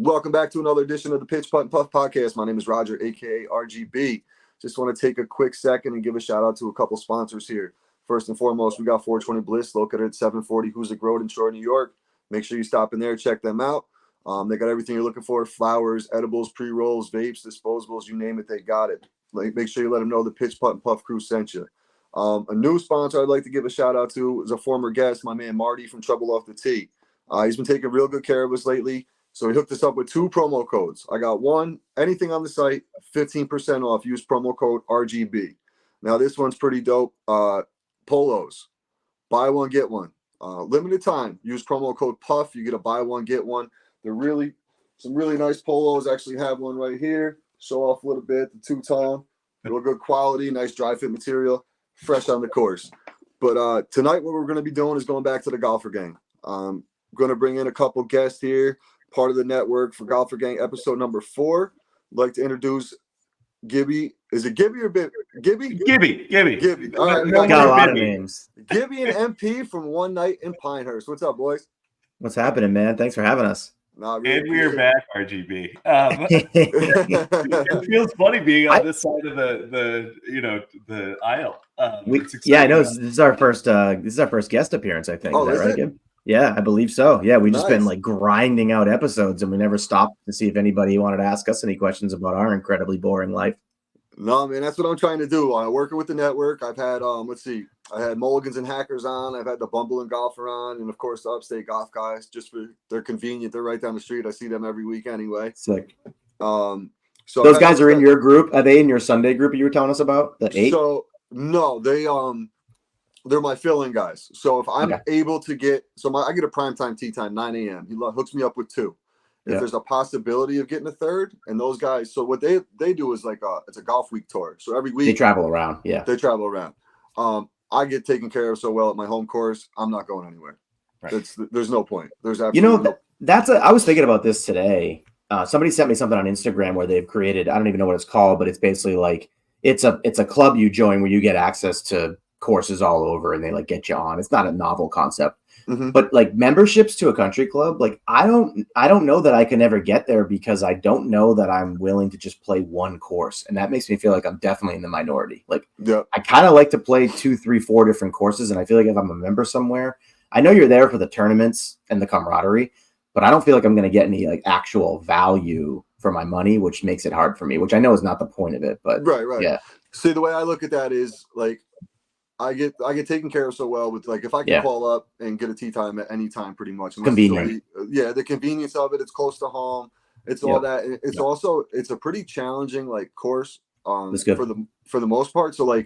Welcome back to another edition of the Pitch Putt and Puff podcast. My name is Roger, aka RGB. Just want to take a quick second and give a shout out to a couple sponsors here. First and foremost, we got 420 Bliss located at 740 Hoosick Road in Shore, New York. Make sure you stop in there, check them out. They got everything you're looking for: flowers, edibles, pre-rolls, vapes, disposables, you name it, they got it. Make sure you let them know the Pitch Putt and Puff crew sent you. A new sponsor I'd like to give a shout out to is a former guest, my man Marty from Trouble Off the Tee. He's been taking real good care of us lately. So he hooked us up with 2 promo codes. I got one, anything on the site, 15% off. Use promo code RGB. Now this one's pretty dope. Polos, buy one, get one. Limited time. Use promo code PUFF. You get a buy one, get one. They're some really nice polos. Actually have one right here. Show off a little bit. The two-tone, real good quality, nice dry fit material, fresh on the course. But tonight what we're going to be doing is going back to the golfer gang. Going to bring in a couple guests here. Part of the network for Golfer Gang, episode number 4. I'd like to introduce Gibby. Is it Gibby or Gibby? Gibby. All right, we got a lot of names. Gibby and MP from One Night in Pinehurst. What's up, boys? What's happening, man? Thanks for having us. Really and we're back, RGB. It feels funny being on this side of the aisle. I know this is our first guest appearance. I think. Oh, is that right, Gib? Yeah, I believe so. Yeah, we've just been like grinding out episodes, and we never stopped to see if anybody wanted to ask us any questions about our incredibly boring life. No, man, that's what I'm trying to do. Working with the network, I've had I had Mulligans and Hackers on. I've had the Bumble and Golfer on, and of course the Upstate Golf guys. Just for they're convenient. They're right down the street. I see them every week anyway. Sick. So those guys are in your group. Are they in your Sunday group you were telling us about? The 8? So no, they're my fill-in guys. So if I'm able to get, I get a primetime tee time, 9 a.m. He hooks me up with 2. If there's a possibility of getting a 3rd, and those guys, so what they do is it's a golf week tour. So every week they travel around. Yeah, they travel around. I get taken care of so well at my home course. I'm not going anywhere. Right. There's no point. There's absolutely I was thinking about this today. Somebody sent me something on Instagram where they've created. I don't even know what it's called, but it's basically like it's a club you join where you get access to courses all over, and they get you on. It's not a novel concept, but memberships to a country club, I don't know that I can ever get there because I don't know that I'm willing to just play one course, and that makes me feel like I'm definitely in the minority. I kind of like to play 2, 3, 4 different courses, and I feel like if I'm a member somewhere, I know you're there for the tournaments and the camaraderie, but I don't feel like I'm going to get any actual value for my money, which makes it hard for me, which I know is not the point of it. But right. Yeah. See, the way I look at that is I get taken care of so well with if I can call up and get a tee time at any time, pretty much. Convenient. The convenience of it. It's close to home. It's all that. It's also it's a pretty challenging course for the most part. So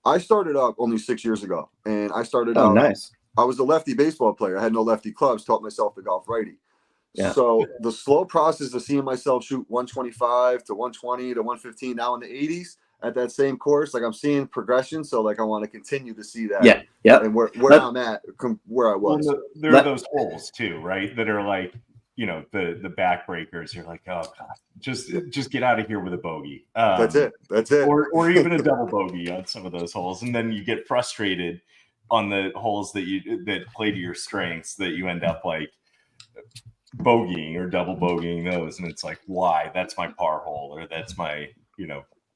I started up only 6 years ago, and I started. Oh, nice. I was a lefty baseball player. I had no lefty clubs. Taught myself to golf righty. Yeah. So the slow process of seeing myself shoot 125 to 120 to 115 now in the 80s. At that same course, I'm seeing progression, so I want to continue to see that. Yeah. And where I'm at, where I was. Well, there are those holes too, right? That are the backbreakers. You're like, oh god, just get out of here with a bogey. That's it. Or even a double bogey on some of those holes, and then you get frustrated on the holes that play to your strengths that you end up bogeying or double bogeying those, and it's why? That's my par hole, or that's my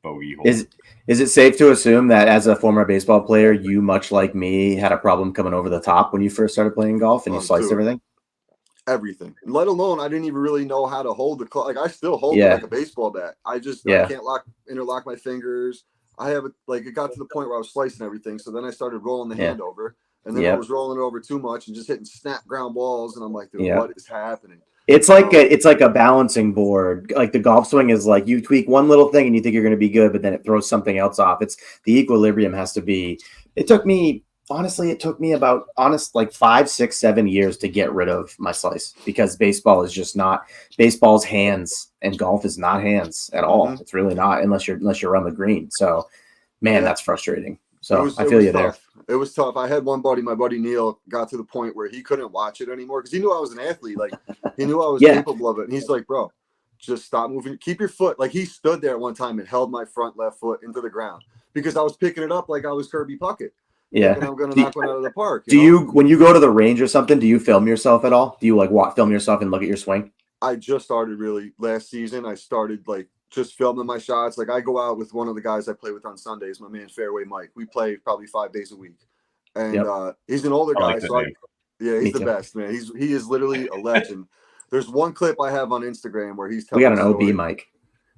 bogey hole. Is it safe to assume that as a former baseball player, you, much like me, had a problem coming over the top when you first started playing golf and you sliced everything? Everything. Let alone, I didn't even really know how to hold the club. I still hold it like a baseball bat. I can't interlock my fingers. I have it got to the point where I was slicing everything. So then I started rolling the hand over, and then I was rolling it over too much and just hitting snap ground balls. And I'm like, dude, what is happening? It's like a balancing board. The golf swing is you tweak one little thing and you think you're going to be good, but then it throws something else off. It's the equilibrium has to be. It took me about 5, 6, 7 years to get rid of my slice because baseball is just not baseball's hands and golf is not hands at all. It's really not unless you're on the green. So, man, that's frustrating. So I feel you there. It was tough. I had one buddy, my buddy Neil, got to the point where he couldn't watch it anymore because he knew I was an athlete. He knew I was capable of it. And he's like, bro, just stop moving. Keep your foot. He stood there one time and held my front left foot into the ground because I was picking it up like I was Kirby Puckett. Yeah. And I'm going to knock one out of the park. You, when you go to the range or something, do you film yourself at all? Do you film yourself and look at your swing? I just started really last season. I started like just filming my shots. Like I go out with one of the guys I play with on Sundays, my man Fairway Mike. We play probably 5 days a week, and he's an older I guy. like that name. Yeah, Me he's the too. best, man. He is literally a legend. There's one clip I have on Instagram where he's We telling got an a OB story, Mike.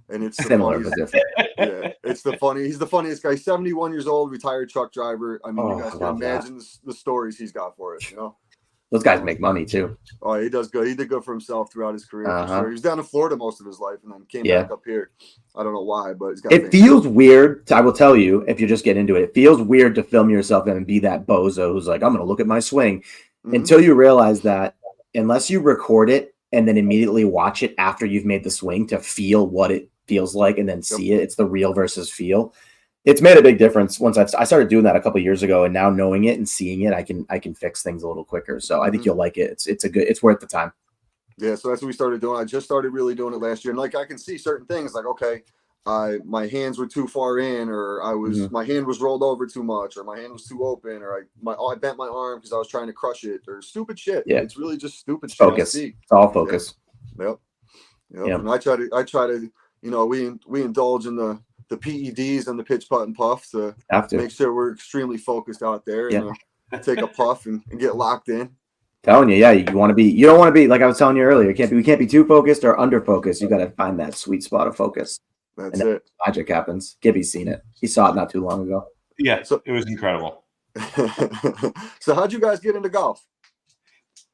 and it's the Similar but funniest. different. Yeah, it's the funny. He's the funniest guy. 71 years old, retired truck driver. I mean, you guys I can love that. imagine the stories he's got for us. You know. Those guys make money too. Oh, he does good. He did good for himself throughout his career. For sure. He was down in Florida most of his life, and then came back up here. I don't know why, but he's got. It feels weird. I will tell you, if you just get into it, it feels weird to film yourself and be that bozo who's like, I'm going to look at my swing, until you realize that unless you record it and then immediately watch it after you've made the swing to feel what it feels like and then see it, it's the real versus feel. It's made a big difference once I started doing that a couple of years ago, and now knowing it and seeing it, I can fix things a little quicker. So I think you'll like it. It's worth the time. Yeah, so that's what we started doing. I just started really doing it last year, and like I can see certain things, like okay, my hands were too far in, or my hand was rolled over too much, or my hand was too open, or I bent my arm because I was trying to crush it, or stupid shit. Yeah, it's really just stupid shit. Focus. It's all focus. Yep. And I try to, you know, we indulge in the PEDs and the pitch putt and puff to make sure we're extremely focused out there and take a puff and get locked in. Telling you, you don't want to be like I was telling you earlier. We can't be too focused or under focused. You got to find that sweet spot of focus. That's it. Magic happens. Gibby's seen it. He saw it not too long ago. Yeah, so it was incredible. So how'd you guys get into golf?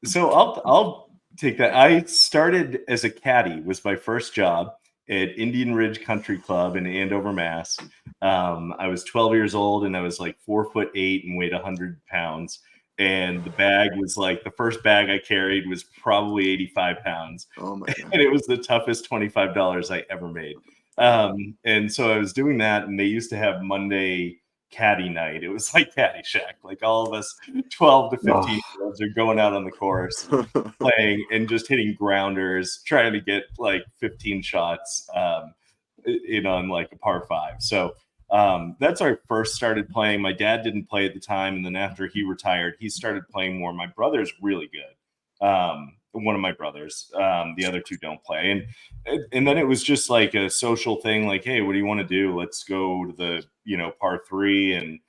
So I'll take that. I started as a caddy. Was my first job at Indian Ridge Country Club in Andover, Mass. I was 12 years old and I was like 4'8" and weighed 100 pounds. And the bag was like, the first bag I carried was probably 85 pounds. Oh my God. And it was the toughest $25 I ever made. And so I was doing that, and they used to have Monday caddy night. It was like Caddyshack. Like all of us 12 to 15 year olds are going out on the course playing and just hitting grounders, trying to get like 15 shots in on like a par 5. So that's where I first started playing. My dad didn't play at the time, and then after he retired, he started playing more. My brother's really good. One of my brothers, the other two don't play, and then it was just like a social thing. Like, hey, what do you want to do? Let's go to the par 3, and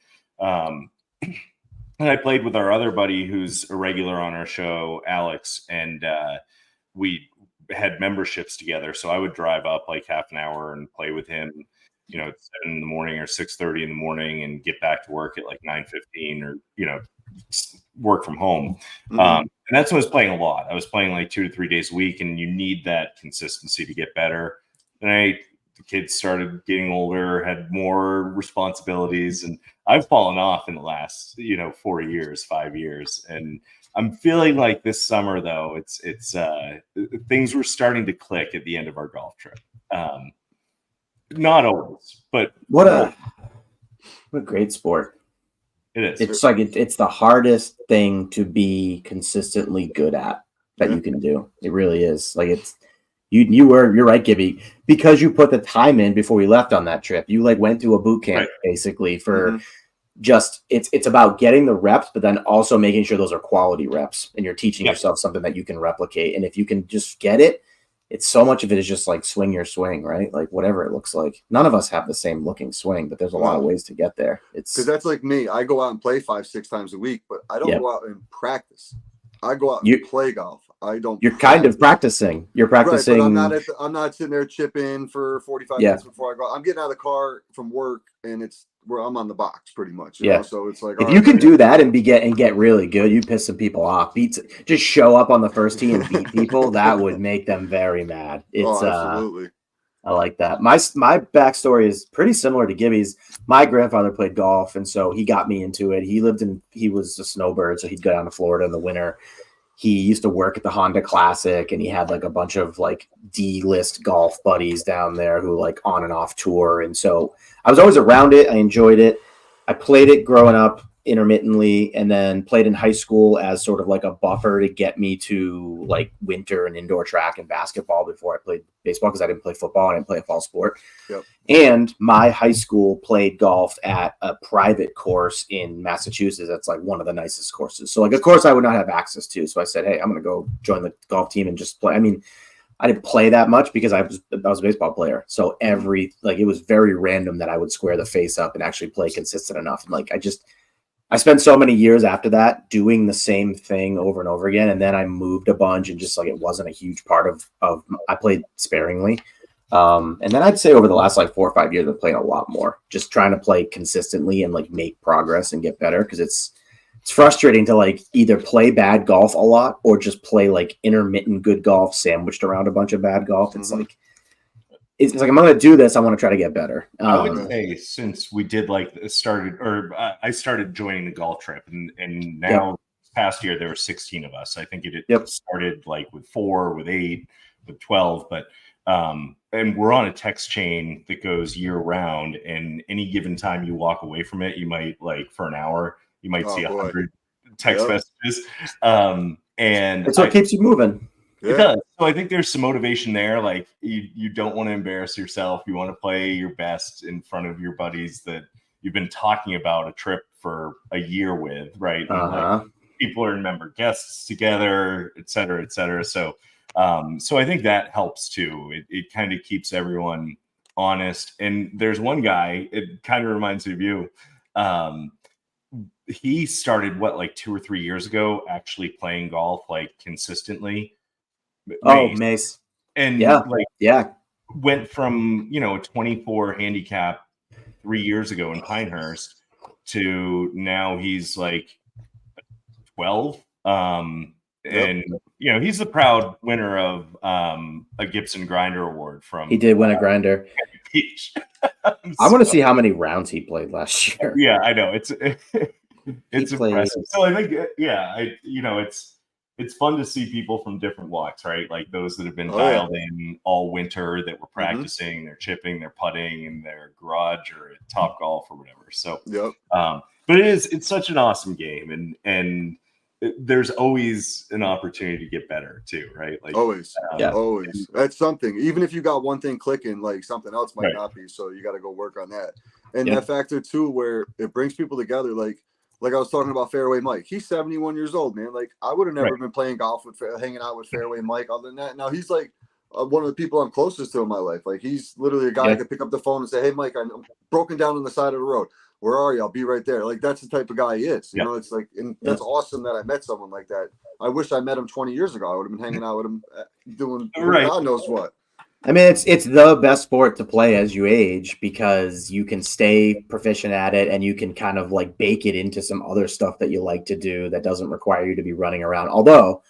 I played with our other buddy who's a regular on our show, Alex, and we had memberships together. So I would drive up like half an hour and play with him, at 7 in the morning or 6:30 in the morning, and get back to work at like 9:15 or work from home. And that's when I was playing a lot. I was playing like 2 to 3 days a week, and you need that consistency to get better. And the kids started getting older, had more responsibilities, and I've fallen off in the last 4 years, 5 years. And I'm feeling like this summer though, it's things were starting to click at the end of our golf trip. Not always, but what a great sport. It is. It's like it's the hardest thing to be consistently good at that you can do. It really is. Like you're right, Gibby, because you put the time in before we left on that trip. You like went to a boot camp basically for just it's about getting the reps, but then also making sure those are quality reps, and you're teaching yourself something that you can replicate. And if you can just get it, it's so much of it is just like swing your swing, right? Like whatever it looks like. None of us have the same looking swing, but there's a lot of ways to get there. It's because that's like me. I go out and play 5-6 times a week, but I don't go out and practice. I go out and play golf. I don't. You're kind of practicing. You're practicing. Right, but I'm not sitting there chipping for 45 minutes before I go. I'm getting out of the car from work, and it's where I'm on the box pretty much. You know? So it's like if you can do that and get really good, you piss some people off. Just show up on the first tee and beat people. That would make them very mad. It's absolutely. I like that. My backstory is pretty similar to Gibby's. My grandfather played golf, and so he got me into it. He was a snowbird, so he'd go down to Florida in the winter. He used to work at the Honda Classic, and he had like a bunch of like D-list golf buddies down there who like on and off tour. And so I was always around it. I enjoyed it. I played it growing up intermittently, and then played in high school as sort of like a buffer to get me to like winter and indoor track and basketball before I played baseball, because I didn't play football. I didn't play a fall sport. And my high school played golf at a private course in Massachusetts. That's like one of the nicest courses. So like a course I would not have access to. So I said, hey, I'm going to go join the golf team and just play. I mean, I didn't play that much because I was a baseball player. So it was very random that I would square the face up and actually play consistent enough. And like, I spent so many years after that doing the same thing over and over again. And then I moved a bunch and just like, it wasn't a huge part of I played sparingly. And then I'd say over the last like 4 or 5 years, I've played a lot more, just trying to play consistently and like make progress and get better. Cause it's frustrating to like either play bad golf a lot or just play like intermittent good golf sandwiched around a bunch of bad golf. It's like, it's like, I'm going to do this. I want to try to get better. I would say since we did I started joining the golf trip and now this past year, there were 16 of us. I think it started like with 4, with 8, with 12, but and we're on a text chain that goes year round, and any given time you walk away from it, you might like for an hour, you might see 100 text messages. And it's what keeps you moving. It does. So I think there's some motivation there. Like you don't want to embarrass yourself. You want to play your best in front of your buddies that you've been talking about a trip for a year with, right? And like, people are member guests together, et cetera, et cetera. So I think that helps too. It kind of keeps everyone honest. And there's one guy, it kind of reminds me of you. He started like 2 or 3 years ago, actually playing golf like consistently. Mace. And went from, a 24 handicap 3 years ago in Pinehurst to now he's like 12. And he's the proud winner of a Gibson Grinder Award from. He did win a grinder. Beach. I want to see how many rounds he played last year. Yeah, I know it's impressive. So I think it's fun to see people from different walks, right? Like those that have been dialed in all winter that were practicing, they're chipping, they're putting in their garage or at Top Golf or whatever. So, but it's such an awesome game, and there's always an opportunity to get better too, right? Like always. That's something. Even if you got one thing clicking, like something else might not be. So you got to go work on that. And that factor too, where it brings people together. Like I was talking about Fairway Mike. He's 71 years old, man. Like I would have never been playing golf with, hanging out with Fairway Mike. Other than that, now he's like one of the people I'm closest to in my life. Like he's literally a guy I could pick up the phone and say, "Hey, Mike, I'm broken down on the side of the road. Where are you? I'll be right there." Like that's the type of guy he is. You know, it's like, and that's awesome that I met someone like that. I wish I met him 20 years ago. I would have been hanging out with him, doing God knows what. I mean, it's the best sport to play as you age because you can stay proficient at it and you can kind of like bake it into some other stuff that you like to do that doesn't require you to be running around. Although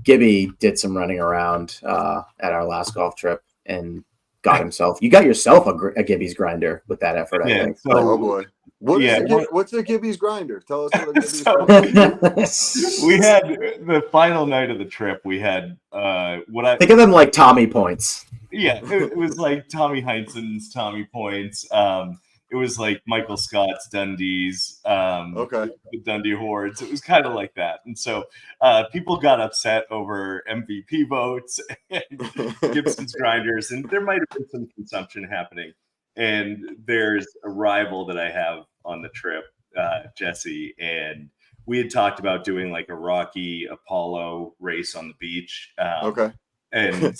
Gibby did some running around at our last golf trip and you got yourself a Gibby's grinder with that effort, I think. So, oh boy. What's a Gibby's grinder? Tell us what a Gibby's grinder is. We had the final night of the trip. We had think of them like Tommy points. Yeah, it was like Tommy Heinsohn's Tommy points. It was like Michael Scott's Dundee's, the Dundee Hordes. It was kind of like that. And so people got upset over MVP votes and Gibson's grinders, and there might have been some consumption happening. And there's a rival that I have on the trip, Jesse, and we had talked about doing like a Rocky Apollo race on the beach. And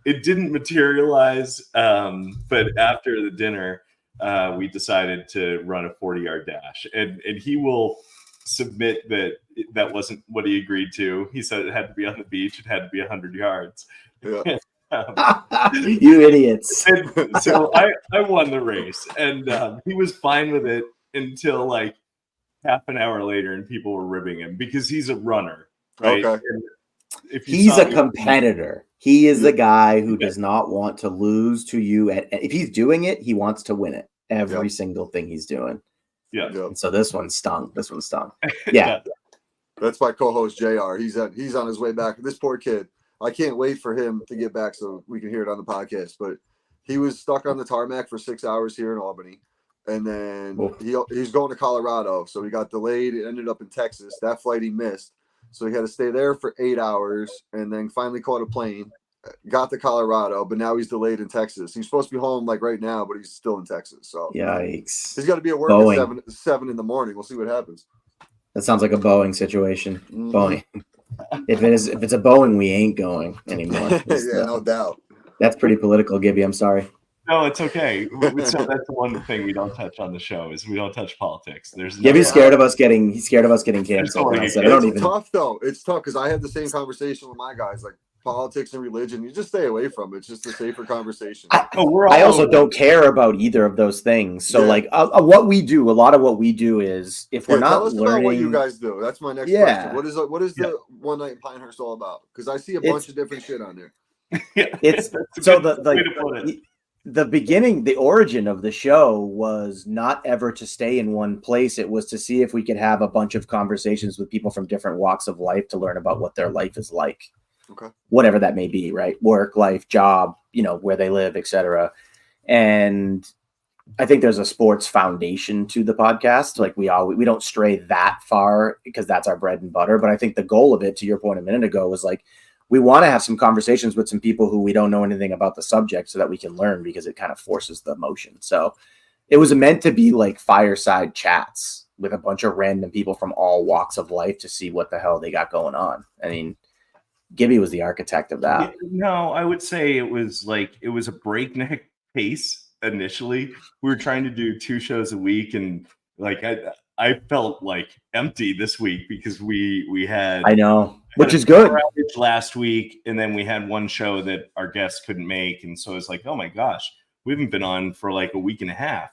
it didn't materialize, but after the dinner, we decided to run a 40-yard dash, and he will submit that wasn't what he agreed to. He said it had to be on the beach. It had to be 100 yards. Yeah. You idiots. And so I won the race, and he was fine with it until like half an hour later, and people were ribbing him because he's a runner. Right? He's a competitor. He is the guy who does not want to lose to you. If he's doing it, he wants to win it. Every single thing he's doing. Yeah. And so this one stung. Yeah. That's my co-host JR. He's on his way back. This poor kid. I can't wait for him to get back so we can hear it on the podcast. But he was stuck on the tarmac for 6 hours here in Albany. And then he's going to Colorado. So he got delayed. It ended up in Texas. That flight he missed. So he had to stay there for 8 hours and then finally caught a plane, got to Colorado, but now he's delayed in Texas. He's supposed to be home like right now, but he's still in Texas. So yikes. He's got to be at work at 7 in the morning. We'll see what happens. That sounds like a Boeing situation. Boeing. if it's a Boeing, we ain't going anymore. Yeah, no doubt. That's pretty political, Gibby. I'm sorry. No, it's okay. So that's the one thing we don't touch on the show is we don't touch politics. There's Gibby's no, scared of us getting canceled. Like I a said, kid. I don't It's even. tough though. It's tough because I had the same conversation with my guys, like politics and religion. You just stay away from it. It's just a safer conversation. I also don't care about either of those things. So, Yeah. like, what we do, a lot of what we do is if we're Tell not us learning. about what you guys do. That's my next Yeah. question. What is the one night in Pinehurst all about? Because I see a bunch of different shit on there. It's so the beginning, the origin of the show was not ever to stay in one place. It was to see if we could have a bunch of conversations with people from different walks of life to learn about what their life is like. Okay. Whatever that may be, right? Work, life, job, where they live, etc. And I think there's a sports foundation to the podcast. Like we don't stray that far because that's our bread and butter. But I think the goal of it, to your point a minute ago, was like, we want to have some conversations with some people who we don't know anything about the subject so that we can learn, because it kind of forces the emotion. So it was meant to be like fireside chats with a bunch of random people from all walks of life to see what the hell they got going on. I mean, Gibby was the architect of that. No, I would say it was a breakneck pace initially. We were trying to do 2 shows a week, and like I felt like empty this week because we had, I know, which is good, last week, and then we had one show that our guests couldn't make, and so it's like, oh my gosh, we haven't been on for like a week and a half,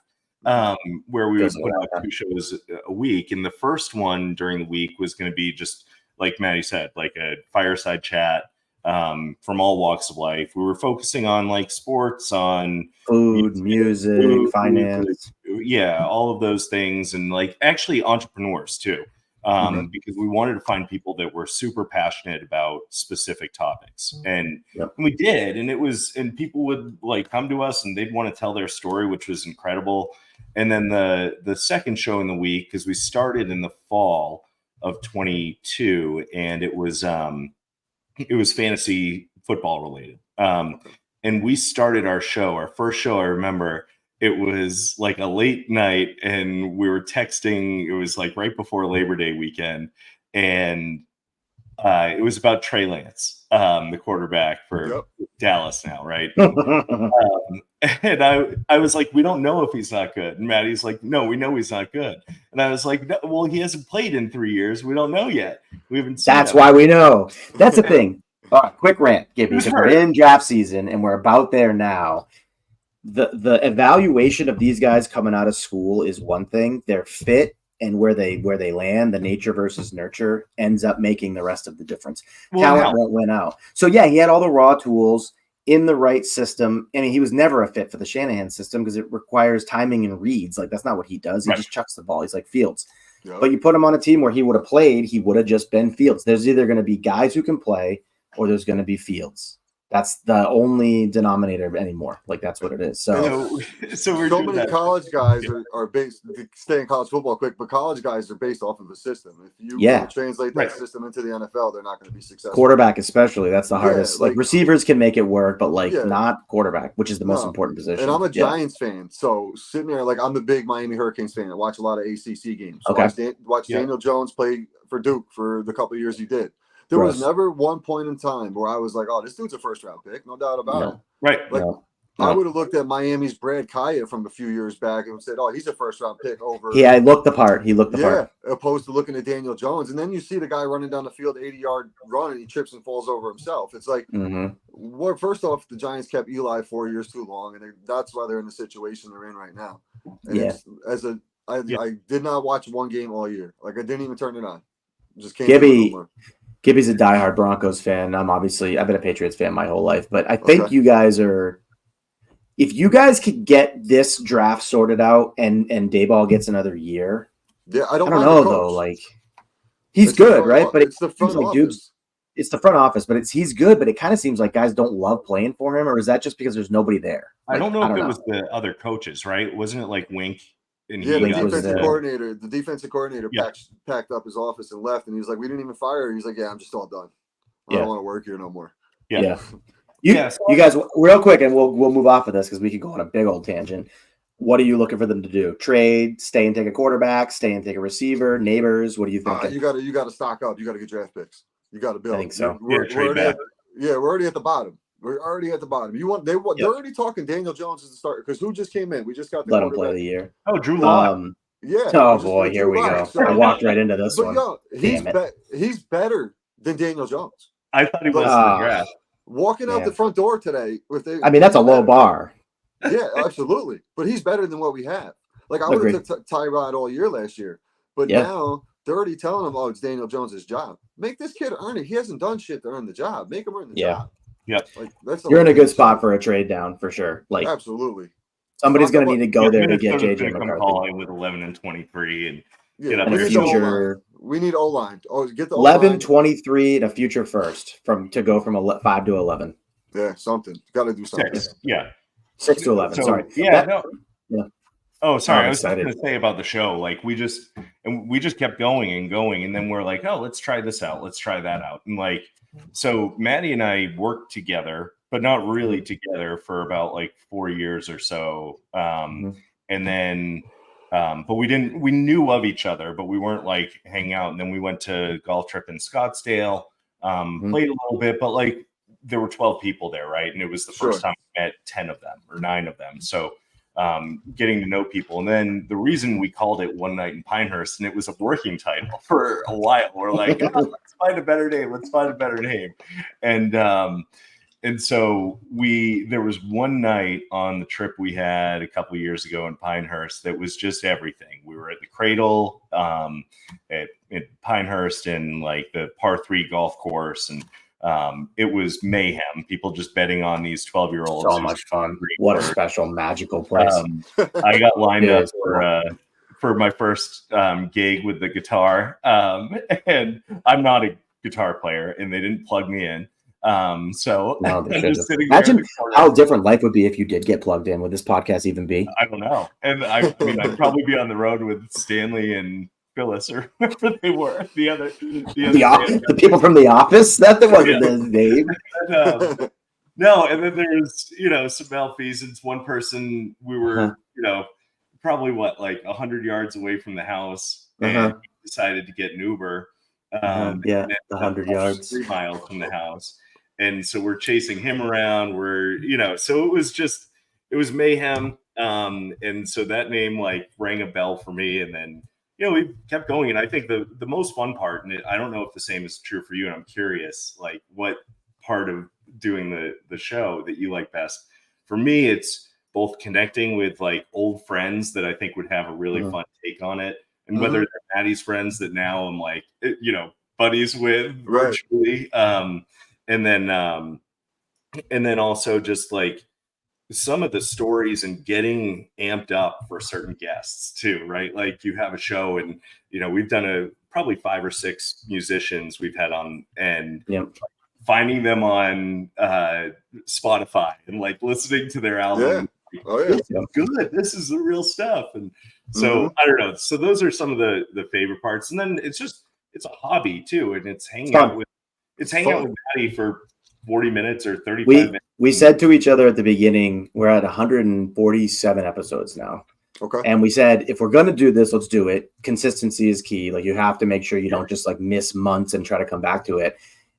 where we would put out 2 shows a week. And the first one during the week was going to be just like Maddie said, like a fireside chat from all walks of life. We were focusing on like sports, on food, music, finance. Yeah, all of those things. And like actually entrepreneurs too, because we wanted to find people that were super passionate about specific topics. And we did. And people would like come to us and they'd want to tell their story, which was incredible. And then the second show in the week, because we started in the fall of 22, and it was fantasy football related. And we started our first show, I remember it was like a late night and we were texting. It was like right before Labor Day weekend. And it was about Trey Lance, the quarterback for Dallas now, right? And I was like, we don't know if he's not good. And Maddie's like, no, we know he's not good. And I was like, no, well, he hasn't played in 3 years. We don't know yet. We haven't seen That's him. why we know. That's the thing. All right, quick rant, Gibby. So we're in draft season and we're about there now. The evaluation of these guys coming out of school is one thing. Their fit and where they land, the nature versus nurture, ends up making the rest of the difference. Talent won't win out. So yeah, he had all the raw tools in the right system. I mean, he was never a fit for the Shanahan system because it requires timing and reads. Like, that's not what he does. He just chucks the ball. He's like Fields. Yep. But you put him on a team where he would have played, he would have just been Fields. There's either going to be guys who can play or there's going to be Fields. That's the only denominator anymore. Like, that's what it is. So many college guys are based, stay in college football quick, but college guys are based off of a system. If you translate that system into the NFL, they're not going to be successful. Quarterback especially, that's the hardest. Like receivers can make it work, but not quarterback, which is the most important position. And I'm a Giants fan, so sitting there, like, I'm a big Miami Hurricanes fan. I watch a lot of ACC games. Watch Daniel Jones play for Duke for the couple of years he did. There was never one point in time where I was like, oh, this dude's a first-round pick. No doubt about it. Right. Like, I would have looked at Miami's Brad Kaya from a few years back and said, oh, he's a first-round pick over. Yeah, he looked the part. Yeah, opposed to looking at Daniel Jones. And then you see the guy running down the field, 80-yard run, and he trips and falls over himself. It's like, well, first off, the Giants kept Eli 4 years too long, and that's why they're in the situation they're in right now. And I did not watch one game all year. Like, I didn't even turn it on. Just can't do it no more. Gibby's a diehard Broncos fan. I've been a Patriots fan my whole life, but I think you guys are. If you guys could get this draft sorted out and Dayball gets another year, I don't know though. Like, he's good, right? But it's the front office. It's the front office, but he's good. But it kind of seems like guys don't love playing for him, or is that just because there's nobody there? Like, I don't know if it was the other coaches, right? Wasn't it like Wink? And the defensive coordinator packed up his office and left, and he was like, "We didn't even fire her." He's like, "Yeah, I'm just all done. I don't want to work here no more." Yeah. You guys, real quick, and we'll move off of this because we could go on a big old tangent. What are you looking for them to do? Trade, stay and take a quarterback, stay and take a receiver, neighbors. What do you think? You got to stock up. You got to get draft picks. You got to build. I think so. We're already at the bottom. We're already at the bottom. They're already talking Daniel Jones as the starter because who just came in? We just got the Let him play quarterback. the year. Oh, Drew Lock. Yeah. Oh boy, here we go. So, I walked right into this but one. yo, he's better than Daniel Jones. I thought he was in the draft. Walking out the front door today that's a low bar. Yeah, absolutely. But he's better than what we have. Like I would have took Tyrod all year last year, but now they're already telling him, "Oh, it's Daniel Jones' job. Make this kid earn it. He hasn't done shit to earn the job. Make him earn the job." Yeah, like you're in a good spot for a trade down for sure. Like absolutely, somebody's going to need to go there to get JJ McCarthy. Calling with 11 and 23 and get up a future. We need O-line. Oh, get the 11, O-line. 23 and a future first to go from 5 to 11. Yeah, something. Got to do something. 6 to 11. Sorry. Yeah. Oh, sorry. I was excited. just going to say about the show. Like we just kept going, and then we're like, oh, let's try this out. Let's try that out. And like, so Maddie and I worked together, but not really together for about like 4 years or so. And then, but we knew of each other, but we weren't like hanging out. And then we went to golf trip in Scottsdale, played a little bit, but like there were 12 people there. Right. And it was the first time I met 10 of them or 9 of them. So, getting to know people. And then the reason we called it One Night in Pinehurst, and it was a working title for a while. We're like, let's find a better name. And so there was one night on the trip we had a couple of years ago in Pinehurst that was just everything. We were at the Cradle at Pinehurst and like the par 3 golf course, and it was mayhem. People just betting on these 12-year-olds. So much fun. What a special, magical place. I got lined up for my first gig with the guitar. And I'm not a guitar player, and they didn't plug me in. So no, imagine how different life would be if you did get plugged in. Would this podcast even be? I don't know. And I mean, I'd probably be on the road with Stanley and Phyllis or whoever they were. The people from The Office. That wasn't his name. No, and then there's some malfeasance. One person, we were probably like 100 yards away from the house, and he decided to get an Uber. 100 yards, 3 miles from the house, and so we're chasing him around. So it was mayhem. And so that name like rang a bell for me, and then. We kept going, and I think the most fun part, and I don't know if the same is true for you, and I'm curious, like what part of doing the show that you like best. For me, it's both connecting with like old friends that I think would have a really fun take on it, and whether they're Maddie's friends that now I'm like, buddies with virtually, and then also just like some of the stories and getting amped up for certain guests too, right? Like you have a show and, we've done probably 5 or 6 musicians we've had on, and finding them on Spotify and like listening to their album. Yeah. Oh yeah. This is good. This is the real stuff. And so I don't know. So those are some of the favorite parts. And then it's a hobby too. And it's hanging out with Maddie for 40 minutes or 35 minutes. We said to each other at the beginning, we're at 147 episodes now. Okay. And we said, if we're going to do this, let's do it. Consistency is key. Like you have to make sure you don't just like miss months and try to come back to it.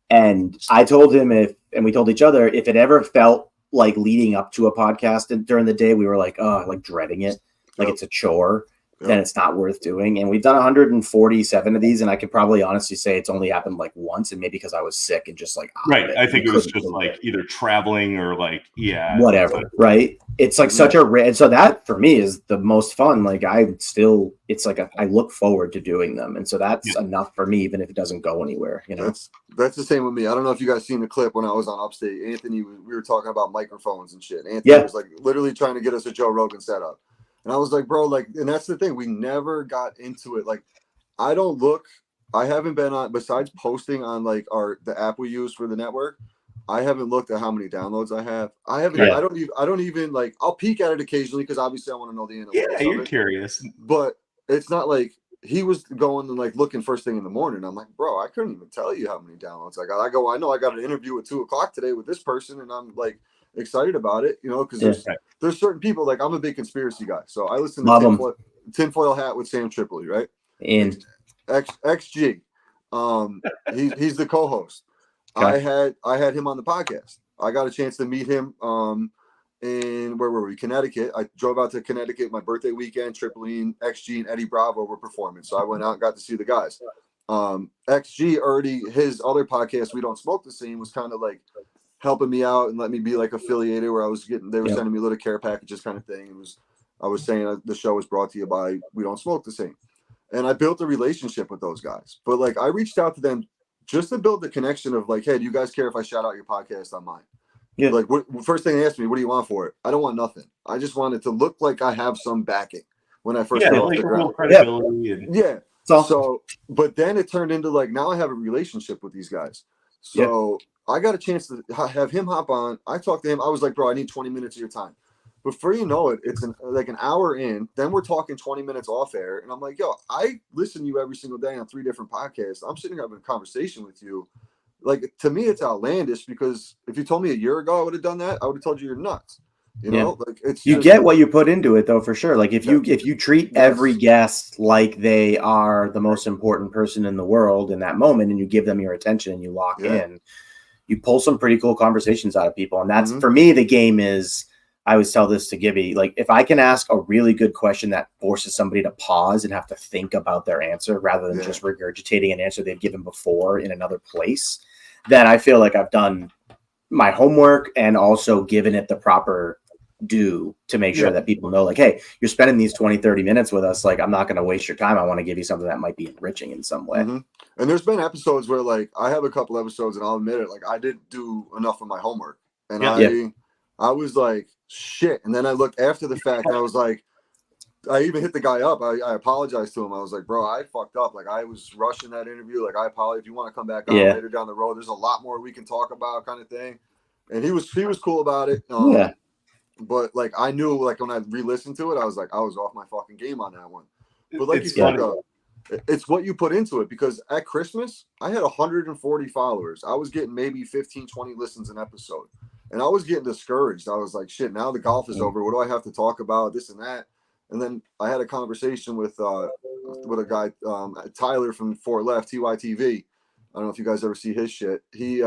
And I told him and we told each other, if it ever felt like leading up to a podcast and during the day, we were like, oh, like dreading it. Like it's a chore. Then it's not worth doing. And we've done 147 of these, and I could probably honestly say it's only happened like once, and maybe because I was sick and just like I think it was just like either traveling or like whatever. Right? It's like such a so that for me is the most fun. Like it's like I look forward to doing them, and so that's enough for me, even if it doesn't go anywhere. That's the same with me. I don't know if you guys seen the clip when I was on Upstate. Anthony, we were talking about microphones and shit. Anthony was like literally trying to get us a Joe Rogan setup. And I was like, bro, like, and that's the thing. We never got into it. Like, I haven't been on, besides posting on like the app we use for the network, I haven't looked at how many downloads I have. I don't even like, I'll peek at it occasionally because obviously I want to know the analytics. Yeah, you're curious. But it's not like he was going and like looking first thing in the morning. I'm like, bro, I couldn't even tell you how many downloads I got. I know I got an interview at 2:00 today with this person, and I'm like excited about it, because there's certain people, like I'm a big conspiracy guy, so I listen to Tinfoil Hat with Sam Tripoli, right? And XG. He's the co-host. Okay. I had him on the podcast. I got a chance to meet him in where were we? Connecticut. I drove out to Connecticut my birthday weekend. Tripling, XG, and Eddie Bravo were performing, so I went out and got to see the guys. XG already his other podcast, We Don't Smoke the Same, was kind of like helping me out and let me be like affiliated, where I was getting they were sending me little care packages kind of thing. I was saying the show was brought to you by We Don't Smoke the Same, and I built a relationship with those guys. But like I reached out to them just to build the connection of like, hey, do you guys care if I shout out your podcast on mine? Yeah. Like, first thing they asked me, what do you want for it? I don't want nothing. I just want it to look like I have some backing when I first got off the ground. Credibility. Yeah. So, but then it turned into like, now I have a relationship with these guys. So I got a chance to have him hop on. I talked to him. I was like, bro, I need 20 minutes of your time. Before you know it, it's like an hour in. Then we're talking 20 minutes off air. And I'm like, yo, I listen to you every single day on 3 different podcasts. I'm sitting here having a conversation with you. Like, to me, it's outlandish, because if you told me a year ago I would have done that, I would have told you you're nuts. You know, like you get what you put into it, though, for sure. Like if you treat every guest like they are the most important person in the world in that moment, and you give them your attention and you lock in, you pull some pretty cool conversations out of people. And that's for me, the game is, I always tell this to Gibby, like if I can ask a really good question that forces somebody to pause and have to think about their answer rather than just regurgitating an answer they've given before in another place, then I feel like I've done my homework and also given it the proper due to make sure that people know, like, hey, you're spending these 20-30 minutes with us. Like, I'm not going to waste your time. I want to give you something that might be enriching in some way. And there's been episodes where, like, I have a couple episodes, and I'll admit it, like, I didn't do enough of my homework. And I was like, shit. And then I looked after the fact, I was like, I even hit the guy up. I apologized to him. I was like, bro, I fucked up. Like, I was rushing that interview. Like, I apologize. If you want to come back on later down the road, there's a lot more we can talk about, kind of thing. And he was cool about it. But like, I knew, like, when I re-listened to it, I was like, I was off my fucking game on that one. But like you said, it's what you put into it, because at Christmas, I had 140 followers. I was getting maybe 15, 20 listens an episode. And I was getting discouraged. I was like, shit, now the golf is over. What do I have to talk about? This and that. And then I had a conversation with a guy, Tyler from 4 Left, TYTV. I don't know if you guys ever see his shit. He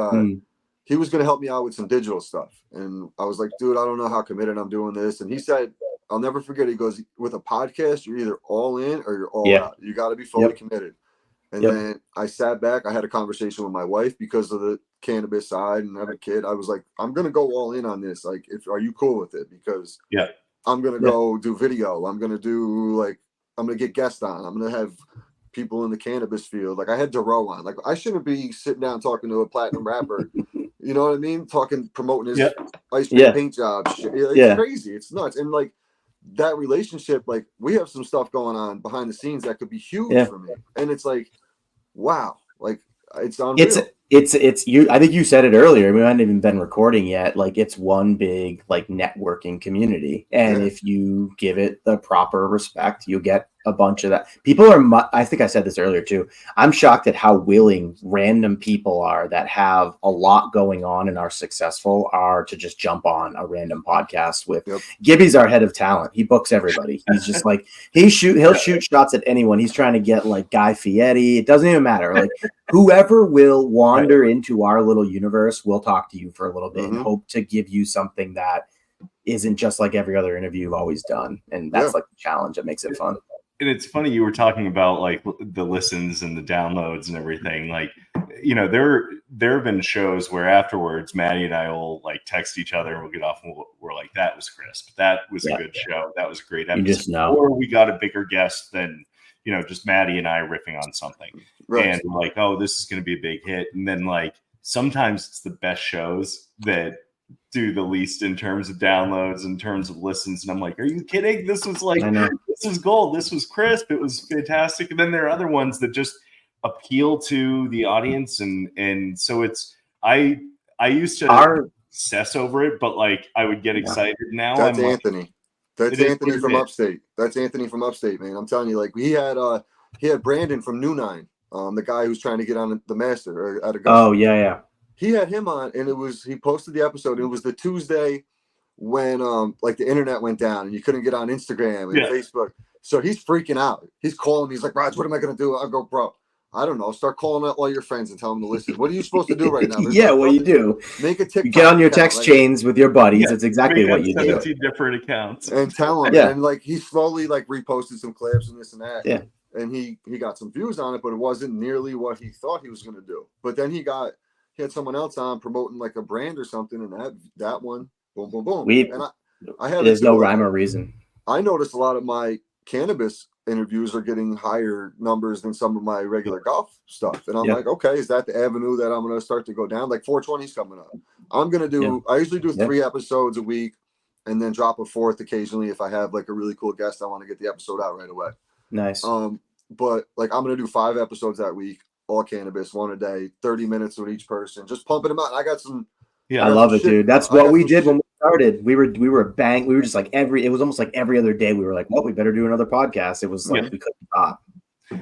was going to help me out with some digital stuff. And I was like, dude, I don't know how committed I'm doing this. And he said, I'll never forget. He goes, with a podcast, you're either all in or you're all out. You got to be fully committed. And then I sat back. I had a conversation with my wife because of the cannabis side and having a kid. I was like, I'm going to go all in on this. Like, are you cool with it? Because I'm going to go do video. I'm going to do, like, I'm going to get guests on. I'm going to have people in the cannabis field. Like, I had Dero on. Like, I shouldn't be sitting down talking to a platinum rapper. You know what I mean? Promoting his ice cream paint job. Shit. It's crazy. It's nuts. And like, that relationship, like, we have some stuff going on behind the scenes that could be huge for me. And it's like, wow, like, it's unreal. It's you. I think you said it earlier. We haven't even been recording yet. Like, it's one big, like, networking community. And if you give it the proper respect, you get a bunch of that. People are, I think I said this earlier too. I'm shocked at how willing random people are that have a lot going on and are successful are to just jump on a random podcast with Gibby's our head of talent. He books everybody. He's just like, he'll shoot shots at anyone. He's trying to get like Guy Fieri. It doesn't even matter. Like, whoever will wander into our little universe, we'll talk to you for a little bit and hope to give you something that isn't just like every other interview you've always done. And that's like the challenge that makes it fun. And it's funny, you were talking about like the listens and the downloads and everything. Like, you know, there have been shows where afterwards Maddie and I will like text each other and we'll get off and we're like, that was crisp. That was a good show. That was a great episode. You just know. Or we got a bigger guest than, you know, just Maddie and I riffing on something. And like, oh, this is going to be a big hit. And then like, sometimes it's the best shows that do the least in terms of downloads, in terms of listens. And I'm like, are you kidding? This was like, this was gold. This was crisp. It was fantastic. And then there are other ones that just appeal to the audience. And so it's, I used to obsess over it, but like I would get excited now. That's Anthony. That's Anthony from upstate. That's Anthony from upstate, man. I'm telling you, like, he had Brandon from New Nine, the guy who's trying to get on the Master or at Augusta. Oh yeah. He had him on, and he posted the episode. And it was the Tuesday when like the internet went down and you couldn't get on Instagram and Facebook. So he's freaking out. He's calling me. He's like, Raj, what am I gonna do? I go, bro, I don't know, start calling up all your friends and tell them to listen. What are you supposed to do right now? There's Yeah, like what you nothing. do? Make a TikTok. You get on your account, text like, chains with your buddies. Yeah, That's exactly make what up you do. 17 different accounts and tell him. Yeah. And like he slowly like reposted some clips and this and that. Yeah. And he got some views on it, but it wasn't nearly what he thought he was going to do. But then he had someone else on promoting like a brand or something, and that one, boom, boom, boom. And I have There's no like, rhyme or reason. I noticed a lot of my cannabis interviews are getting higher numbers than some of my regular golf stuff. And I'm like, okay, is that the avenue that I'm going to start to go down? Like 420's coming up. I'm going to do, I usually do 3 episodes a week and then drop a 4th occasionally if I have like a really cool guest. I want to get the episode out right away. Nice. But like I'm going to do 5 episodes that week, all cannabis, 1 a day, 30 minutes with each person, just pumping them out. I got some. Yeah, I love it, dude. That's what we did when we started. We were just like it was almost like every other day we were like, well, we better do another podcast. It was like we couldn't stop.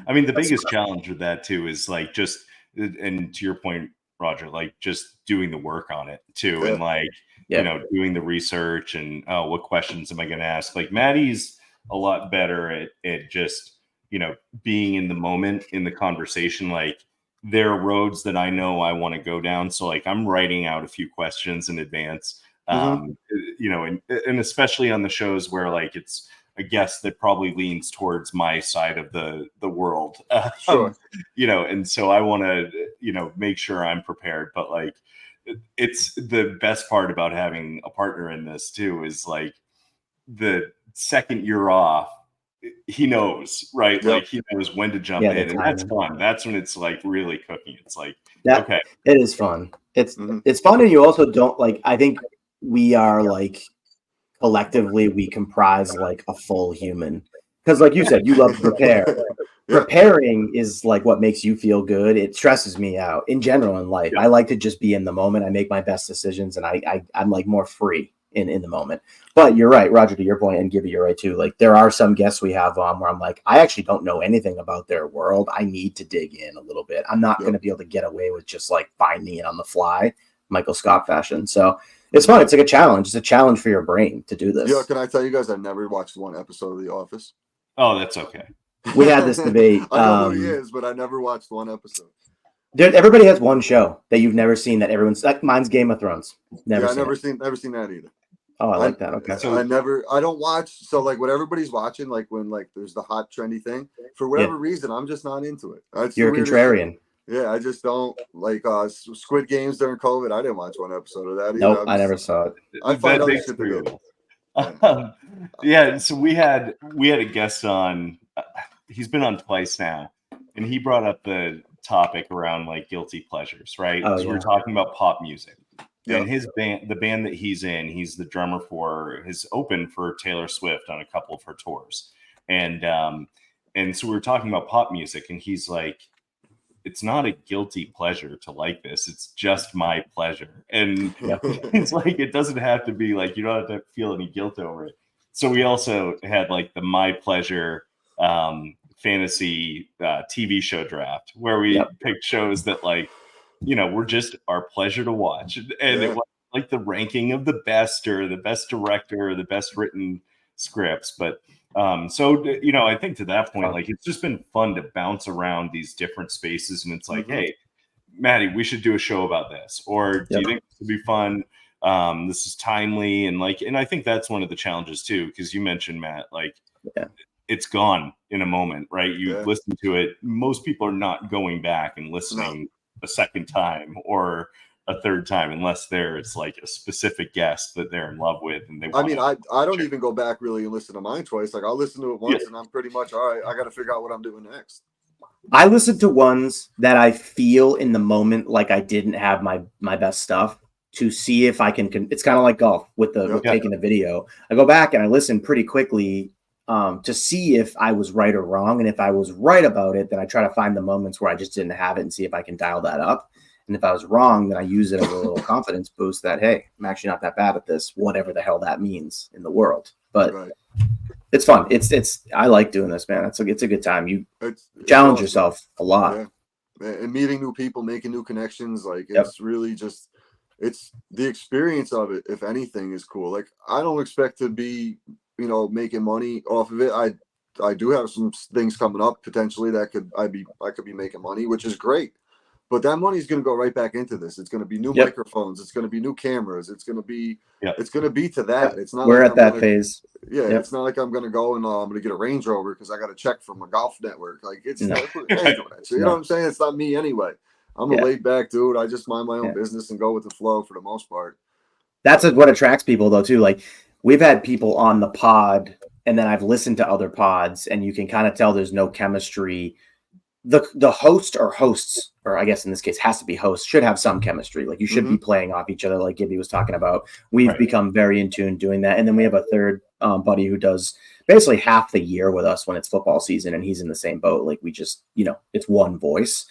I mean, the biggest challenge with that too is like just, and to your point, Roger, like just doing the work on it too. And like, you know, doing the research and what questions am I going to ask? Like Maddie's a lot better at just, you know, being in the moment in the conversation. Like there are roads that I know I want to go down. So like I'm writing out a few questions in advance, you know, and especially on the shows where like it's a guest that probably leans towards my side of the world, Sure. You know, and so I want to, you know, make sure I'm prepared. But like, it's the best part about having a partner in this too is like the second you're off, he knows, right? Like he knows when to jump in, and that's fun. That's when it's like really cooking. It's like, okay, it is fun. It's fun, and you also don't like. I think we are like collectively we comprise like a full human because, like you said, you love to prepare. Preparing is like what makes you feel good. It stresses me out in general in life. I like to just be in the moment. I make my best decisions, and I'm like more free in the moment. But you're right, Roger, to your point, and Gibby, you're right too. Like there are some guests we have on where I'm like, I actually don't know anything about their world. I need to dig in a little bit. I'm not going to be able to get away with just like finding it on the fly, Michael Scott fashion. So it's fun. It's like a challenge. It's a challenge for your brain to do this. Yeah, can I tell you guys, I never watched 1 episode of The Office. Oh, that's okay. We had this debate. I know who he is, but I never watched 1 episode. Dude, everybody has one show that you've never seen that everyone's like. Mine's Game of Thrones. Never seen that either. Oh, I like that. Okay. So I don't watch. So like what everybody's watching, like when like there's the hot trendy thing, for whatever reason, I'm just not into it. You're a contrarian. Yeah, I just don't like Squid Games during COVID. I didn't watch 1 episode of that either. Nope, I never saw it. I find other shit to do. Yeah, so we had a guest on. He's been on twice now, and he brought up the topic around like guilty pleasures, right? So we're talking about pop music. And his band, the band that he's in, he's the drummer for, has opened for Taylor Swift on a couple of her tours. And so we were talking about pop music, and he's like, it's not a guilty pleasure to like this. It's just my pleasure. And it's like, it doesn't have to be like, you don't have to feel any guilt over it. So we also had like the My Pleasure fantasy TV show draft where we picked shows that like, you know, were just our pleasure to watch. And it was like the ranking of the best or the best director or the best written scripts. But so, you know, I think to that point, like it's just been fun to bounce around these different spaces. And it's like, hey, Maddie, we should do a show about this. Or do you think this would be fun? This is timely. And like, and I think that's one of the challenges too, because you mentioned, Matt, like it's gone in a moment, right? You listen to it. Most people are not going back and listening a second time or a third time unless it's like a specific guest that they're in love with. And I don't even go back really and listen to mine twice. Like I'll listen to it once and I'm pretty much all right. I got to figure out what I'm doing next. I listen to ones that I feel in the moment like I didn't have my best stuff to see if I can. It's kind of like golf with taking the video. I go back and I listen pretty quickly to see if I was right or wrong. And if I was right about it, then I try to find the moments where I just didn't have it and see if I can dial that up. And if I was wrong, then I use it as a little confidence boost that, hey, I'm actually not that bad at this, whatever the hell that means in the world. But it's fun. I like doing this, man. It's a good time. You challenge yourself a lot. Yeah. And meeting new people, making new connections. Like it's really just, it's the experience of it, if anything, is cool. Like I don't expect to be, you know, making money off of it. I do have some things coming up potentially that I could be making money, which is great. But that money is going to go right back into this. It's going to be new microphones. It's going to be new cameras. It's going to be to that. It's not. We're like at that phase. Yeah, it's not like I'm going to go and I'm going to get a Range Rover because I got a check from a golf network. Like it's you know what I'm saying? It's not me anyway. I'm a laid back dude. I just mind my own business and go with the flow for the most part. That's what attracts people though too. Like we've had people on the pod, and then I've listened to other pods, and you can kind of tell there's no chemistry. The host or hosts, or I guess in this case has to be hosts, should have some chemistry. Like you should be playing off each other, like Gibby was talking about. We've become very in tune doing that. And then we have a third buddy who does basically half the year with us when it's football season, and he's in the same boat. Like we just, it's one voice.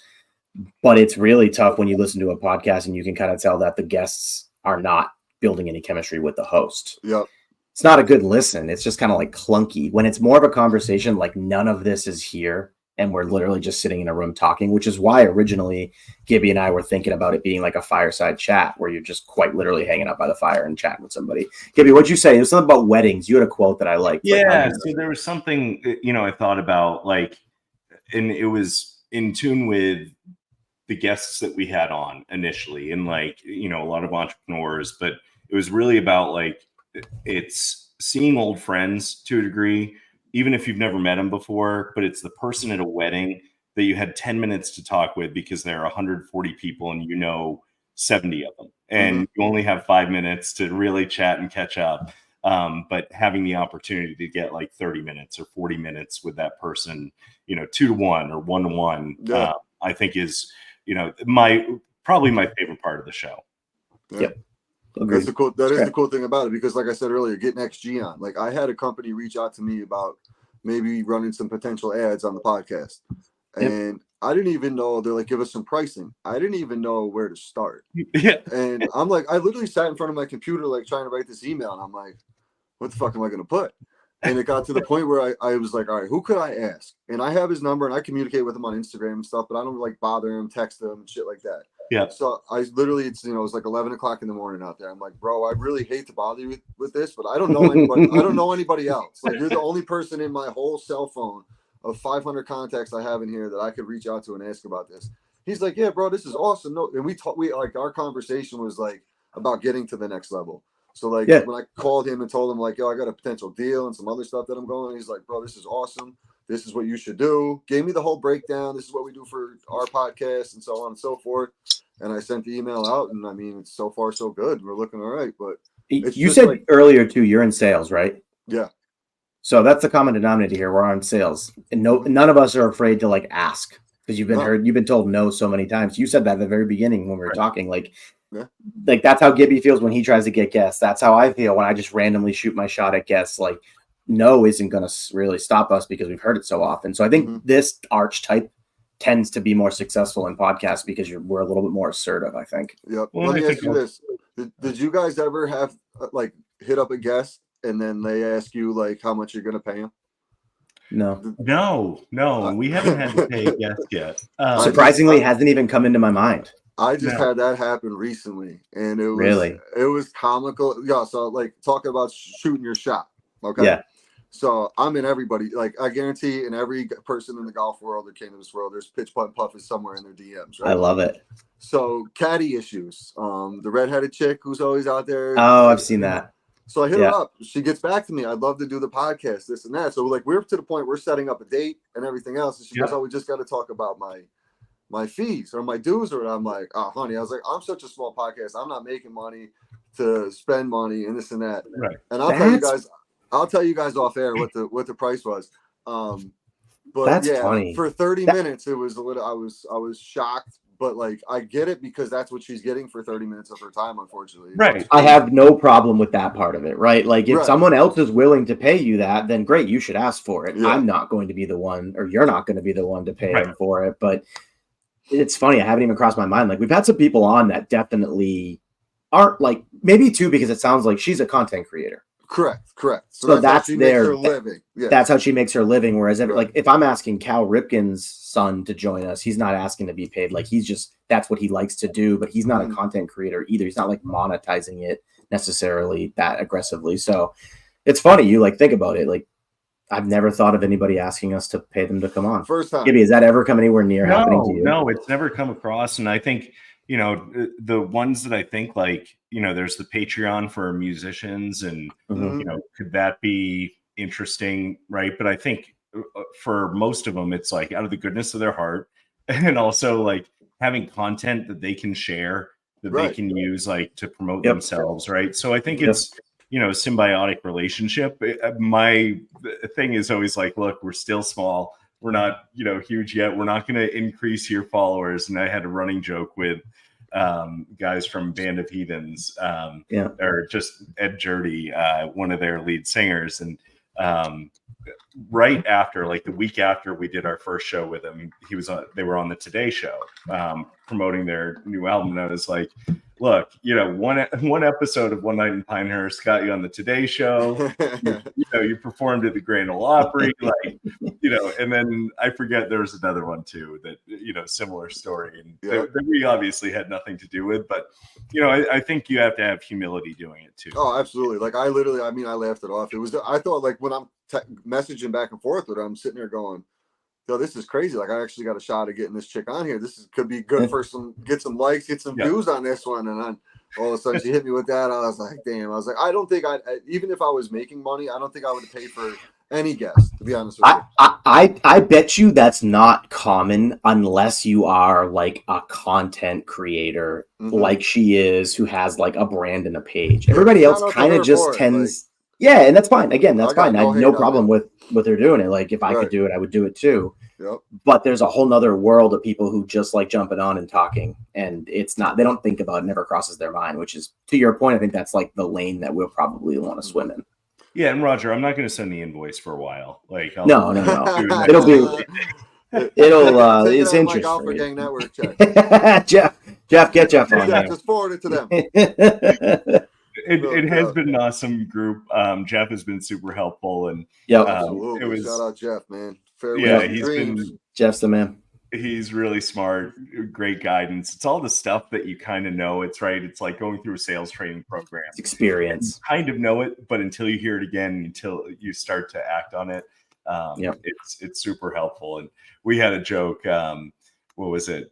But it's really tough when you listen to a podcast and you can kind of tell that the guests are not building any chemistry with the host. Yep. It's not a good listen. It's just kind of like clunky. When it's more of a conversation, like none of this is here, and we're literally just sitting in a room talking, which is why originally Gibby and I were thinking about it being like a fireside chat where you're just quite literally hanging out by the fire and chatting with somebody. Gibby, what'd you say? It was something about weddings. You had a quote that I liked. Yeah. So there was something, I thought about, like, and it was in tune with the guests that we had on initially, and like, a lot of entrepreneurs, but it was really about like, it's seeing old friends to a degree, even if you've never met them before, but it's the person at a wedding that you had 10 minutes to talk with because there are 140 people and 70 of them, and you only have 5 minutes to really chat and catch up. But having the opportunity to get like 30 minutes or 40 minutes with that person, 2-to-1 or 1-to-1, I think is, probably my favorite part of the show. Yep. That's the cool. That is the cool thing about it, because like I said earlier, getting XG on. Like I had a company reach out to me about maybe running some potential ads on the podcast, and I didn't even know. They're like, give us some pricing. I didn't even know where to start. Yeah. And I'm like, I literally sat in front of my computer, like trying to write this email, and I'm like, what the fuck am I going to put? And it got to the point where I was like, all right, who could I ask? And I have his number, and I communicate with him on Instagram and stuff, but I don't like bother him, text him, and shit like that. Yeah. So I literally, it's like 11 o'clock in the morning out there. I'm like, bro, I really hate to bother you with this, but I don't know anybody. I don't know anybody else. Like you're the only person in my whole cell phone of 500 contacts I have in here that I could reach out to and ask about this. He's like, yeah, bro, this is awesome. No, and we like our conversation was like about getting to the next level. So like when I called him and told him like, yo, I got a potential deal and some other stuff that I'm going, he's like, bro, this is awesome. This is what you should do. Gave me the whole breakdown. This is what we do for our podcast and so on and so forth. And I sent the email out, and I mean, it's so far so good. We're looking all right. But you said like, earlier too, you're in sales, right? Yeah. So that's the common denominator here. We're on sales, and none of us are afraid to like ask, because you've been told no so many times. You said that at the very beginning when we were talking, like that's how Gibby feels when he tries to get guests. That's how I feel when I just randomly shoot my shot at guests. Like no isn't going to really stop us because we've heard it so often. So I think this archetype tends to be more successful in podcasts because we're a little bit more assertive, I think. Yep. Well, let me ask you this. Did you guys ever have like hit up a guest and then they ask you like how much you're going to pay them? No. We haven't had to pay a guest yet. Surprisingly, it hasn't even come into my mind. I just had that happen recently, and it was comical. Yeah. So like talking about shooting your shot. Okay. Yeah. So I'm in everybody. Like I guarantee in every person in the golf world or cannabis world, there's pitch putt and puff is somewhere in their DMs. Right? I love it. So caddy issues. The redheaded chick who's always out there. Oh, I've seen that. So I hit her up. She gets back to me. I'd love to do the podcast, this and that. So like we're to the point we're setting up a date and everything else. And she goes, "Oh, we just got to talk about my fees or my dues." Or I'm like, "Oh, honey," I was like, "I'm such a small podcast. I'm not making money to spend money and this and that." Right. And I'll tell you guys off air what the price was. But that's funny. For 30 minutes, it was a little. I was shocked. But like I get it because that's what she's getting for 30 minutes of her time, unfortunately. Right. I have no problem with that part of it, right? Like if someone else is willing to pay you that, then great, you should ask for it. Yeah. I'm not going to be the one, or you're not going to be the one to pay them for it. But it's funny, I haven't even crossed my mind. Like we've had some people on that definitely aren't like, maybe too, because it sounds like she's a content creator. Correct. So that's their living. Yeah. That's how she makes her living. Whereas like if I'm asking Cal Ripken's son to join us, he's not asking to be paid. Like that's what he likes to do, but he's not a content creator either. He's not like monetizing it necessarily that aggressively. So it's funny. You like think about it. Like I've never thought of anybody asking us to pay them to come on. First time. Gibby, has that ever come anywhere near happening to you? No, it's never come across. And I think, the ones that I think there's the Patreon for musicians and, could that be interesting? Right. But I think for most of them, it's like out of the goodness of their heart and also like having content that they can share, that they can use to promote themselves. Right. So I think it's, a symbiotic relationship. My thing is always like, look, we're still small. We're not, huge yet. We're not going to increase your followers. And I had a running joke with guys from Band of Heathens, or just Ed Jurdy, one of their lead singers. And right after, like the week after we did our first show with him, they were on the Today Show, promoting their new album. And I was like, look, one episode of One Night in Pinehurst got you on the Today Show. You performed at the Grand Ole Opry, and then I forget there was another one too that, similar story. And that we obviously had nothing to do with, but, I think you have to have humility doing it too. Oh, absolutely. Like I laughed it off. I thought like when I'm messaging back and forth with her, I'm sitting there going, yo, this is crazy. Like I actually got a shot of getting this chick on here. Could be good for get some likes, get some views on this one. And then all of a sudden she hit me with that. I was like, damn. I was like, I don't think even if I was making money, I don't think I would pay for any guest, to be honest with you. I bet you that's not common unless you are like a content creator like she is, who has like a brand and a page. Everybody else kind of just tends. And that's fine. Again, that's fine. I have no problem with her doing it. Like if I could do it, I would do it too. Yep. But there's a whole nother world of people who just like jumping on and talking, and they don't think about it, never crosses their mind, which is, to your point, I think that's like the lane that we'll probably want to swim in. Yeah, and Roger, I'm not going to send the invoice for a while. Like, no. It's interesting. Golf Gang Network check. Jeff, get Jeff on there. Just forward it to them. It has been an awesome group. Jeff has been super helpful, and absolutely. Shout out Jeff, man. Jeff's the man. He's really smart, great guidance. It's all the stuff that you kind of know. It's right. It's like going through a sales training program. It's experience. You kind of know it, but until you hear it again, until you start to act on it, it's super helpful. And we had a joke. What was it?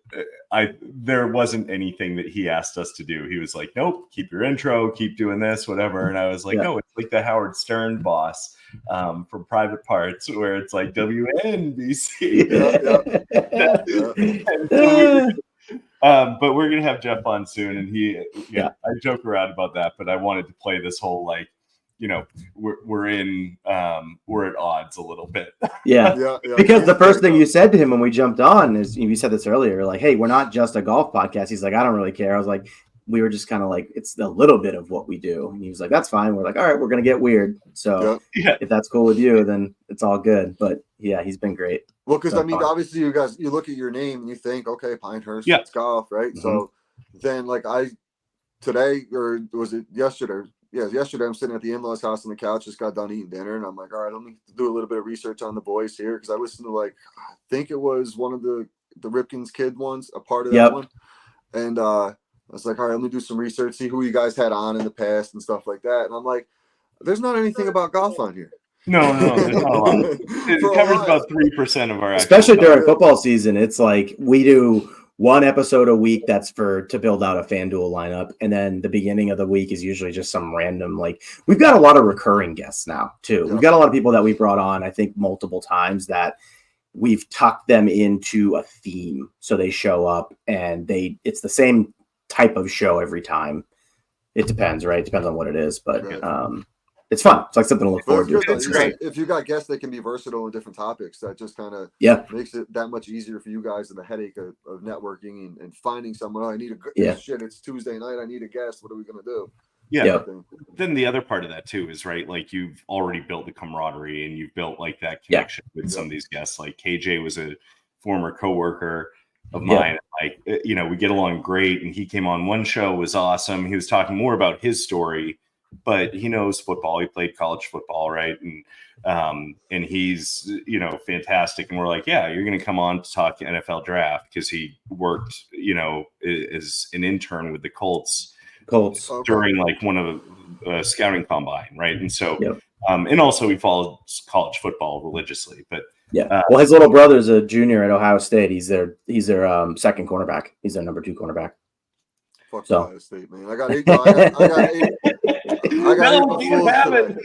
There wasn't anything that he asked us to do. He was like, nope, keep your intro, keep doing this, whatever. And I was like, no, it's like the Howard Stern boss from Private Parts, where it's like WNBC. But we're going to have Jeff on soon. And I joke around about that, but I wanted to play this whole, like, we're at odds a little bit. Because the first thing you said to him when we jumped on is, you said this earlier, like, hey, we're not just a golf podcast. He's like, I don't really care. I was like, we were just kind of like, it's a little bit of what we do. And he was like, that's fine. We're like, all right, we're gonna get weird. So if that's cool with you, then it's all good. But he's been great. Well, because obviously you guys, you look at your name and you think, okay, Pinehurst, it's golf, right? Mm-hmm. So then today, or was it yesterday? Yeah, yesterday I'm sitting at the in-laws house on the couch, just got done eating dinner, and I'm like, all right, let me do a little bit of research on the boys here, because I listened to, I think it was one of the Ripkins kid ones, a part of that one. And I was like, all right, let me do some research, see who you guys had on in the past and stuff like that. And I'm like, there's not anything about golf on here. No, there's not a lot. It covers about 3% of our especially during football season. It's like we do one episode a week that's to build out a FanDuel lineup, and then the beginning of the week is usually just some random, like, we've got a lot of recurring guests now too. We've got a lot of people that we brought on, I think, multiple times, that we've tucked them into a theme, so they show up and it's the same type of show every time. It depends, right? It depends on what it is, but it's fun. It's like something to look forward to. It's great. If you got guests that can be versatile in different topics, that just kind of makes it that much easier for you guys, and the headache of networking and finding someone. Oh, I need shit, it's Tuesday night, I need a guest. What are we going to do? Then the other part of that too is, right, like, you've already built the camaraderie and you've built like that connection with some of these guests. Like KJ was a former coworker of mine. Like, we get along great, and he came on one show, was awesome. He was talking more about his story, but he knows football. He played college football, right? And he's, fantastic. And we're like, yeah, you're going to come on to talk NFL draft, because he worked, as an intern with the Colts Colts during like one of the scouting combine, right? And so And also he follows college football religiously. But Yeah. Well, his little brother's a junior at Ohio State. He's their second cornerback. He's their number 2 cornerback. Fuck So. Ohio State, man. I got April Fools today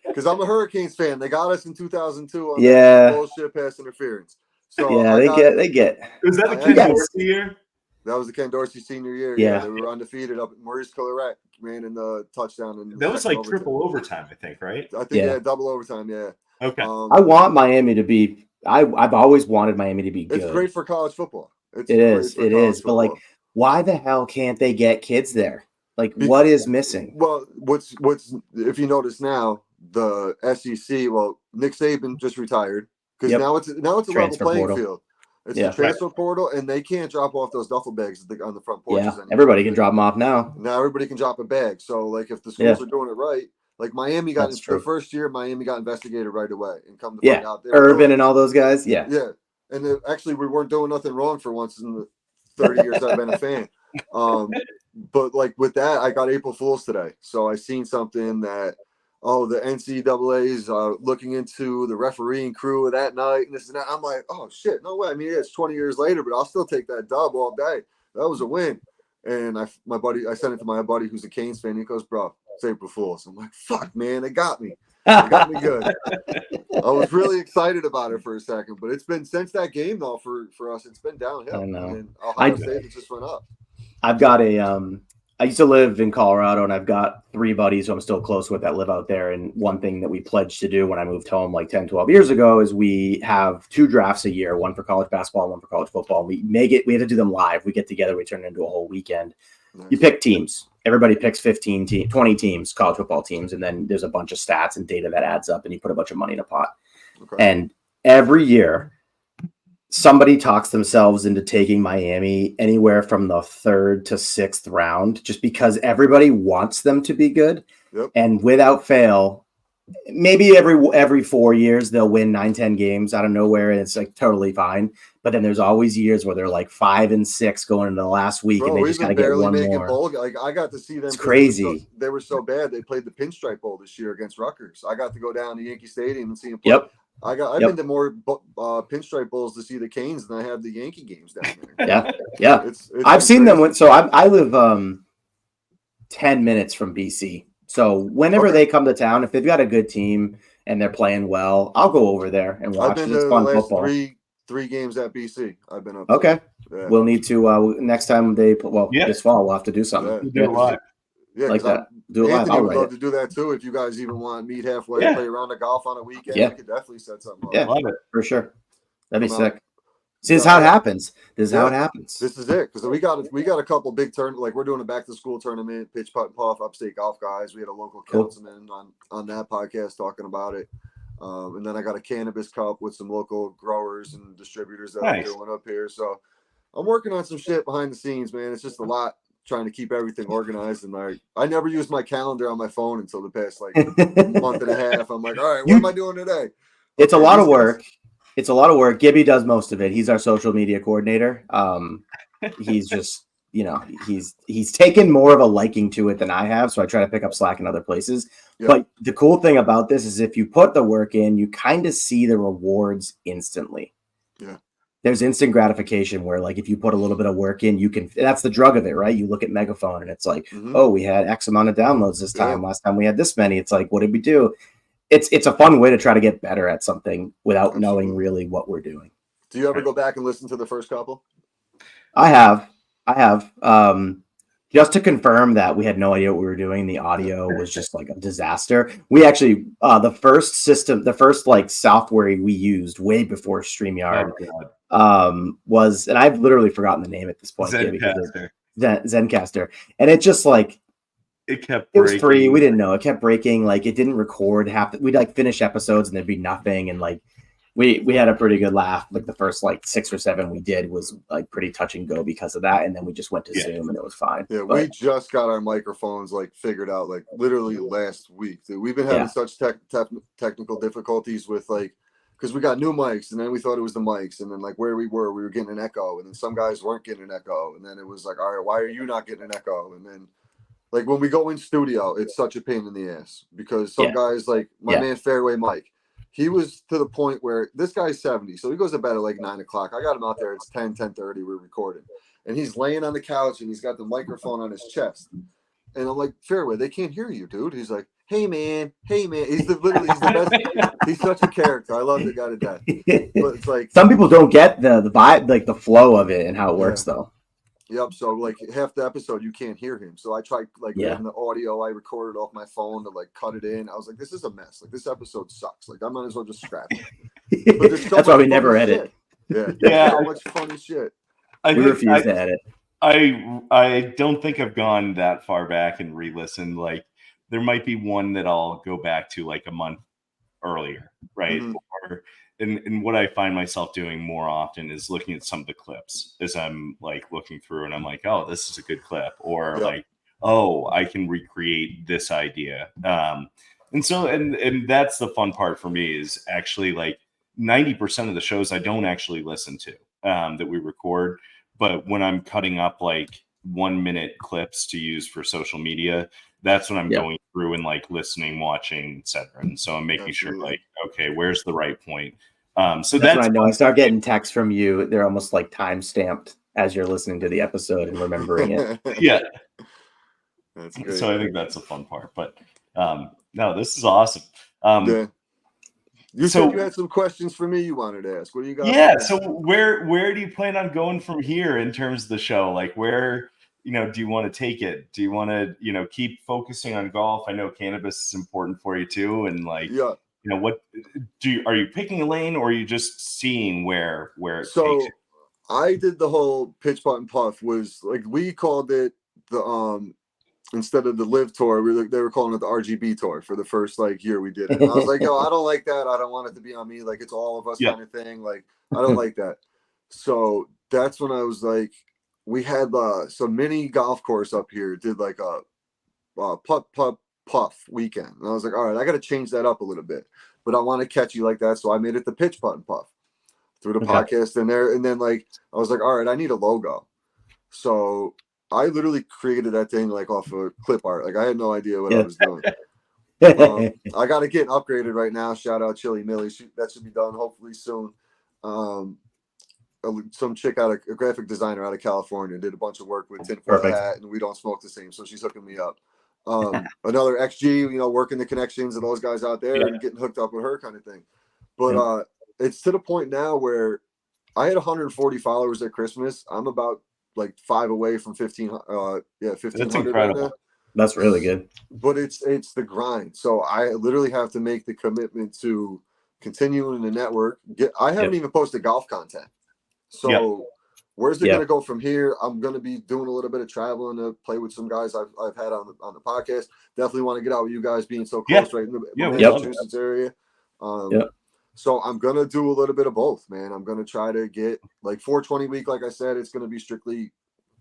because I'm a Hurricanes fan. They got us in 2002 on that bullshit pass interference. So yeah, they get. Was that the Ken Dorsey year? That was the Ken Dorsey senior year. Yeah. They were undefeated up at Maurice Coleret, ran in the touchdown. And that was like triple overtime, I think, right? I think double overtime. Yeah. Okay. I want Miami to be. I've always wanted Miami to be good. It's great for college football. It is. But like, why the hell can't they get kids there? Like, what is missing? Well, what's if you notice now, the SEC. Well, Nick Saban just retired because now it's a level playing field. It's the transfer portal, and they can't drop off those duffel bags on the front porches anymore. Everybody can drop them off now. Now everybody can drop a bag. So, like, if the schools are doing it right, like Miami got the first year, Miami got investigated right away, and come to find out, Urban and all those guys, yeah, and actually we weren't doing nothing wrong for once in the 30 years I've been a fan. But like with that, I got April Fools today, so I seen something that. Oh, the NCAA's looking into the refereeing crew of that night and this and that. I'm like, oh shit, no way. I mean, it's 20 years later, but I'll still take that dub all day. That was a win. And I sent it to my buddy who's a Canes fan. He goes, bro, it's April Fools. I'm like, fuck, man, they got me. They got me good. I was really excited about it for a second, but it's been since that game though for us, it's been downhill. I know. And Ohio State just went up. I've got I used to live in Colorado, and I've got 3 buddies who I'm still close with that live out there. And one thing that we pledged to do when I moved home like 10, 12 years ago is we have 2 drafts a year, one for college basketball, one for college football. We have to do them live. We get together, we turn it into a whole weekend. Nice. You pick teams. Everybody picks 20 teams, college football teams, and then there's a bunch of stats and data that adds up, and you put a bunch of money in a pot. Okay. And every year, somebody talks themselves into taking Miami anywhere from the 3rd to 6th round, just because everybody wants them to be good. Yep. And without fail, maybe every 4 years they'll win 9-10 games out of nowhere, and it's like totally fine. But then there's always years where they're like 5-6 going into the last week, and they just got to get one more. Bowl. Like I got to see them. It's crazy. They were so bad. They played the Pinstripe Bowl this year against Rutgers. I got to go down to Yankee Stadium and see them play. Yep. I've been to more Pinstripe Bowls to see the Canes than I have the Yankee games down there. Yeah. I've seen them. So I live 10 minutes from BC. So whenever they come to town, if they've got a good team and they're playing well, I'll go over there and watch. I've been to fun the last football. Three games at BC. I've been up. Okay. Yeah. We'll need to next time this fall we'll have to do something. Do it live. Yeah, like that. Do it live. Anthony would love to do that too. If you guys even want to meet halfway, play around the golf on a weekend, we could definitely set something up. Yeah, love it for sure. That'd be sick. See, this is how it happens. This is how it happens. This is it, because we got a couple big tournaments. Like we're doing a back to school tournament, pitch putt and puff, upstate golf guys. We had a local councilman on that podcast talking about it. And then I got a cannabis cup with some local growers and distributors that I'm doing up here. So I'm working on some shit behind the scenes, man. It's just a lot. Trying to keep everything organized, and I never used my calendar on my phone until the past month and a half. I'm like, all right, what am I doing today? It's a lot of work. It's a lot of work. Gibby does most of it. He's our social media coordinator. He's just, he's taken more of a liking to it than I have. So I try to pick up slack in other places. Yep. But the cool thing about this is if you put the work in, you kind of see the rewards instantly. Yeah. There's instant gratification where, like, if you put a little bit of work in, that's the drug of it, right? You look at Megaphone and it's like, oh, we had X amount of downloads this time. Last time we had this many. It's like, what did we do? It's a fun way to try to get better at something without knowing really what we're doing. Do you ever go back and listen to the first couple? I have. Just to confirm that we had no idea what we were doing. The audio was just like a disaster. We actually, the first software we used way before StreamYard was, and I've literally forgotten the name at this point. Zencaster. And it just like, it was free. We didn't know. It kept breaking. Like it didn't record we'd like finish episodes and there'd be nothing. And like, we had a pretty good laugh. Like the first 6 or 7 we did was like pretty touch and go because of that. And then we just went to Zoom and it was fine. Yeah, we just got our microphones figured out literally last week. Dude. We've been having such technical difficulties with because we got new mics and then we thought it was the mics and then where we were getting an echo and then some guys weren't getting an echo and then it was like, all right, why are you not getting an echo? And then like when we go in studio, it's such a pain in the ass because some Yeah. guys like my Yeah. man Fairway Mike, he was to the point where this guy's 70, so he goes to bed at like 9 o'clock. I got him out there. It's 10:30. We're recording, and he's laying on the couch and he's got the microphone on his chest. And I'm like, Fairway, they can't hear you, dude. He's like, hey man. He's the best. He's such a character. I love the guy to death. But it's like some people don't get the vibe, like the flow of it and how it works though. Yep. So like half the episode you can't hear him. So I tried like getting the audio I recorded off my phone to like cut it in. I was like, this is a mess. Like this episode sucks. Like I might as well just scrap it. But so that's why we never edit. Shit. Yeah. So much funny shit. We refuse to edit. I don't think I've gone that far back and re-listened. Like there might be one that I'll go back to like a month earlier, right? Mm-hmm. And what I find myself doing more often is looking at some of the clips as I'm like looking through and I'm like, oh, this is a good clip, or like, oh, I can recreate this idea. And so and that's the fun part for me is actually like 90% of the shows I don't actually listen to that we record. But when I'm cutting up like 1 minute clips to use for social media, that's when I'm going through and like listening, watching, etc. And so I'm making sure like, okay, where's the right point? So that's when I know. I start getting texts from you. They're almost like time stamped as you're listening to the episode and remembering it. Yeah. That's great. So I think that's the fun part. But no, this is awesome. You said you had some questions for me you wanted to ask. What do you got? Yeah. So where do you plan on going from here in terms of the show? Like where, do you want to take it? Do you want to, keep focusing on golf? I know cannabis is important for you too. And like, what are you picking a lane or are you just seeing where it takes you? I did the whole pitch putt and puff was like, we called it the, instead of the live tour, they were calling it the RGB tour for the first like year we did it. And I was like, yo, I don't like that. I don't want it to be on me. Like it's all of us kind of thing. Like I don't like that. So that's when I was like, we had some mini golf course up here, did like a puff weekend. And I was like, all right, I got to change that up a little bit, but I want to catch you like that. So I made it the pitch putt and puff through the podcast in there. And then like, I was like, all right, I need a logo. So I literally created that thing like off of clip art. Like I had no idea what I was doing. I got to get upgraded right now. Shout out Chili Millie. That should be done hopefully soon. Some chick out of a graphic designer out of California did a bunch of work with Tinfoil Hat, and we don't smoke the same, so she's hooking me up. Another XG, working the connections of those guys out there and getting hooked up with her kind of thing. But it's to the point now where I had 140 followers at Christmas. I'm about like 5 away from 1,500. That's incredible. Right now. That's really good. But it's the grind. So I literally have to make the commitment to continuing the network. I haven't even posted golf content. So where's it going to go from here? I'm going to be doing a little bit of traveling to play with some guys I've had on the podcast. Definitely want to get out with you guys being so close right in the Massachusetts area. So I'm going to do a little bit of both, man. I'm going to try to get like 420 week. Like I said, it's going to be strictly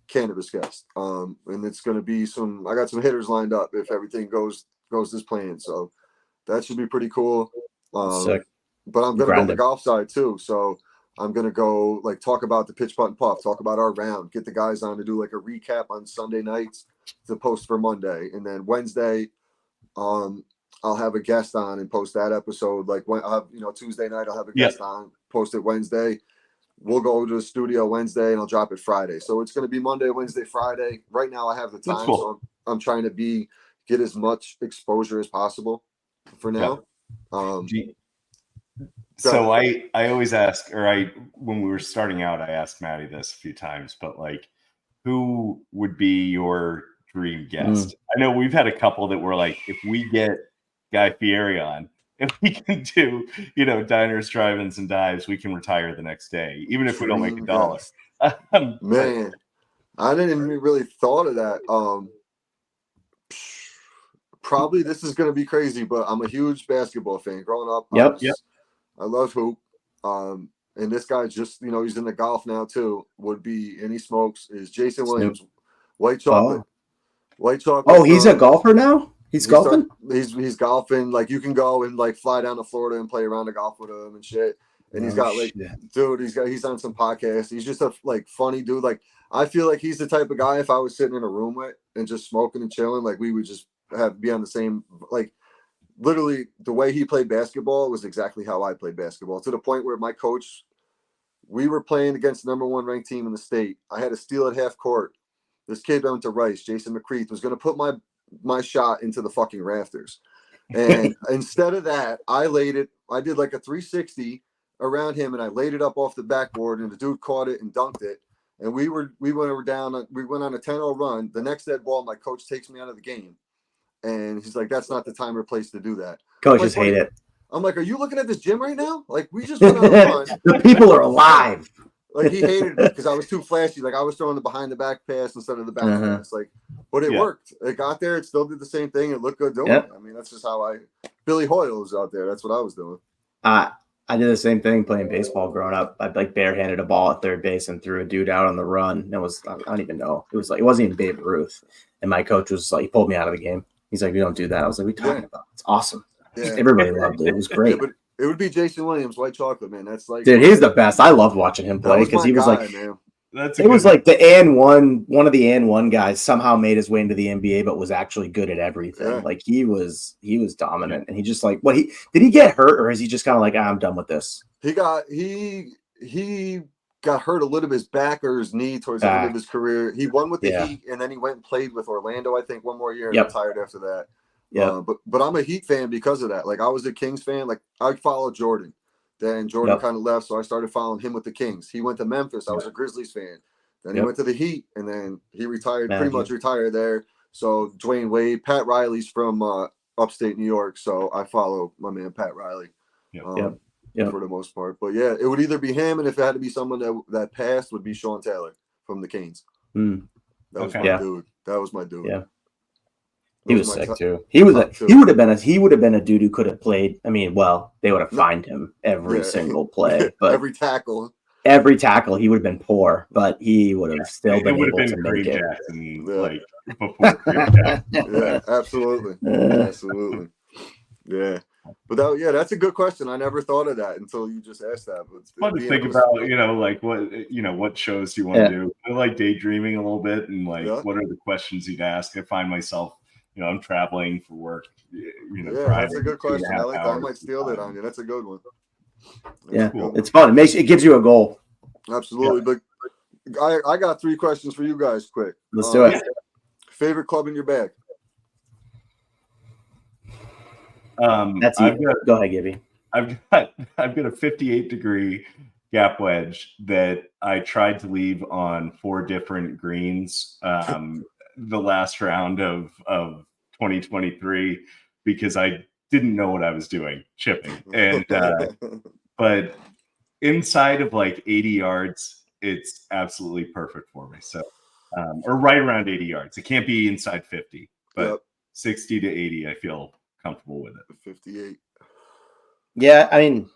cannabis guest. And it's going to be I got some hitters lined up if everything goes as planned. So that should be pretty cool. But I'm going to go on the golf side too. So I'm going to go like talk about the pitch putt and puff, talk about our round, get the guys on to do like a recap on Sunday nights to post for Monday. And then Wednesday, I'll have a guest on and post that episode. Like when I'll have, Tuesday night, I'll have a guest on, post it Wednesday. We'll go to the studio Wednesday and I'll drop it Friday. So it's going to be Monday, Wednesday, Friday. Right now I have the time. Cool. So I'm trying to get as much exposure as possible for now. So I always ask, when we were starting out, I asked Maddie this a few times, but like, who would be your dream guest? I know we've had a couple that were like, if we get Guy Fieri on, if we can do, diners, drive-ins, and dives, we can retire the next day, even if we don't make $1. Man, I didn't even really thought of that. Probably this is going to be crazy, but I'm a huge basketball fan. Growing up, I love hoop. And this guy just, he's in the golf now too. And he smokes. Is Jason Williams, White Chocolate. White Chocolate. Oh, he's a golfer now. He's golfing. He's golfing. Like you can go and like fly down to Florida and play around the golf with him and shit. and he's got like, dude, he's on some podcast. He's just a like funny dude. Like I feel like he's the type of guy if I was sitting in a room with and just smoking and chilling, like we would just be on the same, like literally the way he played basketball was exactly how I played basketball, to the point where my coach, we were playing against the number 1 ranked team in the state. I had a steal at half court. This kid went to Rice, Jason McCreath, was going to put my shot into the fucking rafters. And instead of that, I did like a 360 around him, and I laid it up off the backboard, and the dude caught it and dunked it. And we went on a 10-0 run. The next dead ball, my coach takes me out of the game. And he's like, that's not the time or place to do that. Coaches hate it. I'm like, are you looking at this gym right now? Like, we just went on a run. The people are alive. Like, he hated it because I was too flashy. Like, I was throwing the behind the back pass instead of the back pass. Like, but it worked. It got there. It still did the same thing. It looked good doing it. I mean, that's just how Billy Hoyle was out there. That's what I was doing. I did the same thing playing baseball growing up. I like barehanded a ball at third base and threw a dude out on the run. It was, I don't even know. It was like, it wasn't even Babe Ruth. And my coach was like, he pulled me out of the game. He's like, we don't do that. I was like, what are you talking about? It's awesome. Yeah. Everybody loved it. It was great. It would be Jason Williams, White Chocolate, man. That's like, dude, he's the best. I loved watching him play because he was like, man. It was like the one of the one guys somehow made his way into the NBA, but was actually good at everything. Yeah. Like he was dominant, and he just like, did he get hurt, or is he just kind of like, I'm done with this? He got hurt a little bit, his back or his knee towards the end of his career. He won with the Heat, and then he went and played with Orlando, I think, one more year and retired after that. Yeah, but I'm a Heat fan because of that. Like I was a Kings fan. Like I followed Jordan. Then Jordan kind of left, so I started following him with the Kings. He went to Memphis. I was a Grizzlies fan. Then he went to the Heat, and then he retired, pretty much retired there. So Dwayne Wade, Pat Riley's from upstate New York, so I follow my man Pat Riley for the most part. But yeah, it would either be him, and if it had to be someone that passed, would be Sean Taylor from the Kings. That was my dude. That was my dude. Yeah. He was sick too. He would have been a dude who could have played. I mean, well, they would have fined him every single play, but every tackle he would have been poor, but he would have still been able to make it. Jackson, like before Jackson. Yeah, absolutely. Yeah. But that's a good question. I never thought of that until you just asked that. But it's fun to think about, like what shows you want to do. I like daydreaming a little bit, and like what are the questions you'd ask. I find myself, I'm traveling for work. That's a good question. I like that. I might steal that on you. That's a good one. That's cool. It's fun. It gives you a goal. Absolutely. But I got 3 questions for you guys. Quick. Let's do it. Favorite club in your bag? That's you. Go ahead, Gibby. I've got a 58-degree gap wedge that I tried to leave on 4 different greens the last round of 2023 because I didn't know what I was doing chipping, and but inside of like 80 yards, it's absolutely perfect for me. So or right around 80 yards. It can't be inside 50, but 60 to 80, I feel comfortable with it. 58. Yeah, I mean,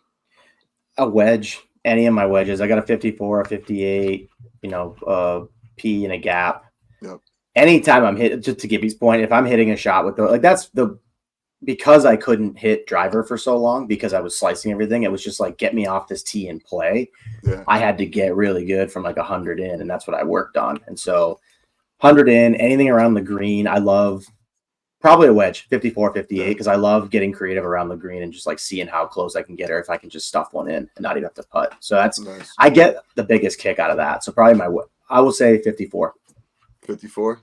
a wedge, any of my wedges. I got a 54, a 58, P and a gap. Yep. Anytime I'm hit, just to Gibby's point, if I'm hitting a shot with because I couldn't hit driver for so long because I was slicing everything, it was just like, get me off this tee and play. Yeah. I had to get really good from like 100 in, and that's what I worked on. And so 100 in, anything around the green, I love. Probably a wedge, 54, 58, because I love getting creative around the green and just like seeing how close I can get her if I can just stuff one in and not even have to putt. So that's nice. I get the biggest kick out of that. So probably I will say 54. 54,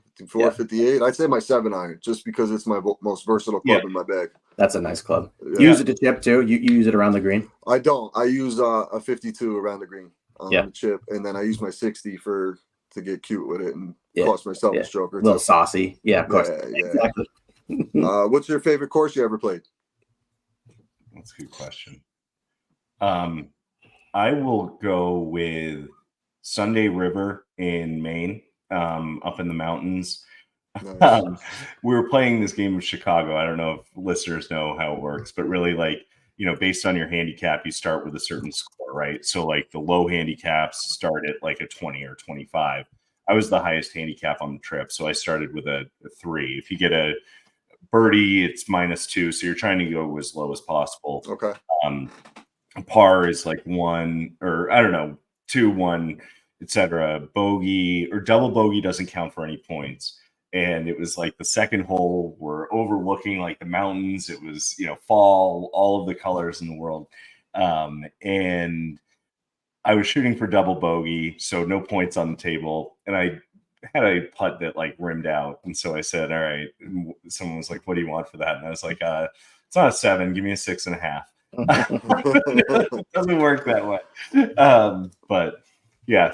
58. I'd say my 7-iron just because it's my most versatile club in my bag. That's a nice club. Yeah. You use it to chip too? You use it around the green? I don't. I use a 52 around the green on the chip, and then I use my 60 to get cute with it and cost myself a stroke or two. A little saucy. Yeah, of course. Yeah. Exactly. What's your favorite course you ever played? That's a good question. I will go with Sunday River in Maine, up in the mountains. Nice. We were playing this game with Chicago. I don't know if listeners know how it works, but really, like, based on your handicap, you start with a certain score, right? So like the low handicaps start at like a 20 or 25. I was the highest handicap on the trip, so I started with a 3. If you get a birdie, it's -2, so you're trying to go as low as possible. Okay. par is like 1, or I don't know, 2, 1, etc. Bogey or double bogey doesn't count for any points. And it was like the second hole, we're overlooking like the mountains. It was, fall, all of the colors in the world. And I was shooting for double bogey, so no points on the table. And I had a putt that like rimmed out. And so I said, all right. And someone was like, what do you want for that? And I was like, it's not a 7, give me a 6.5. It doesn't work that way. But yeah,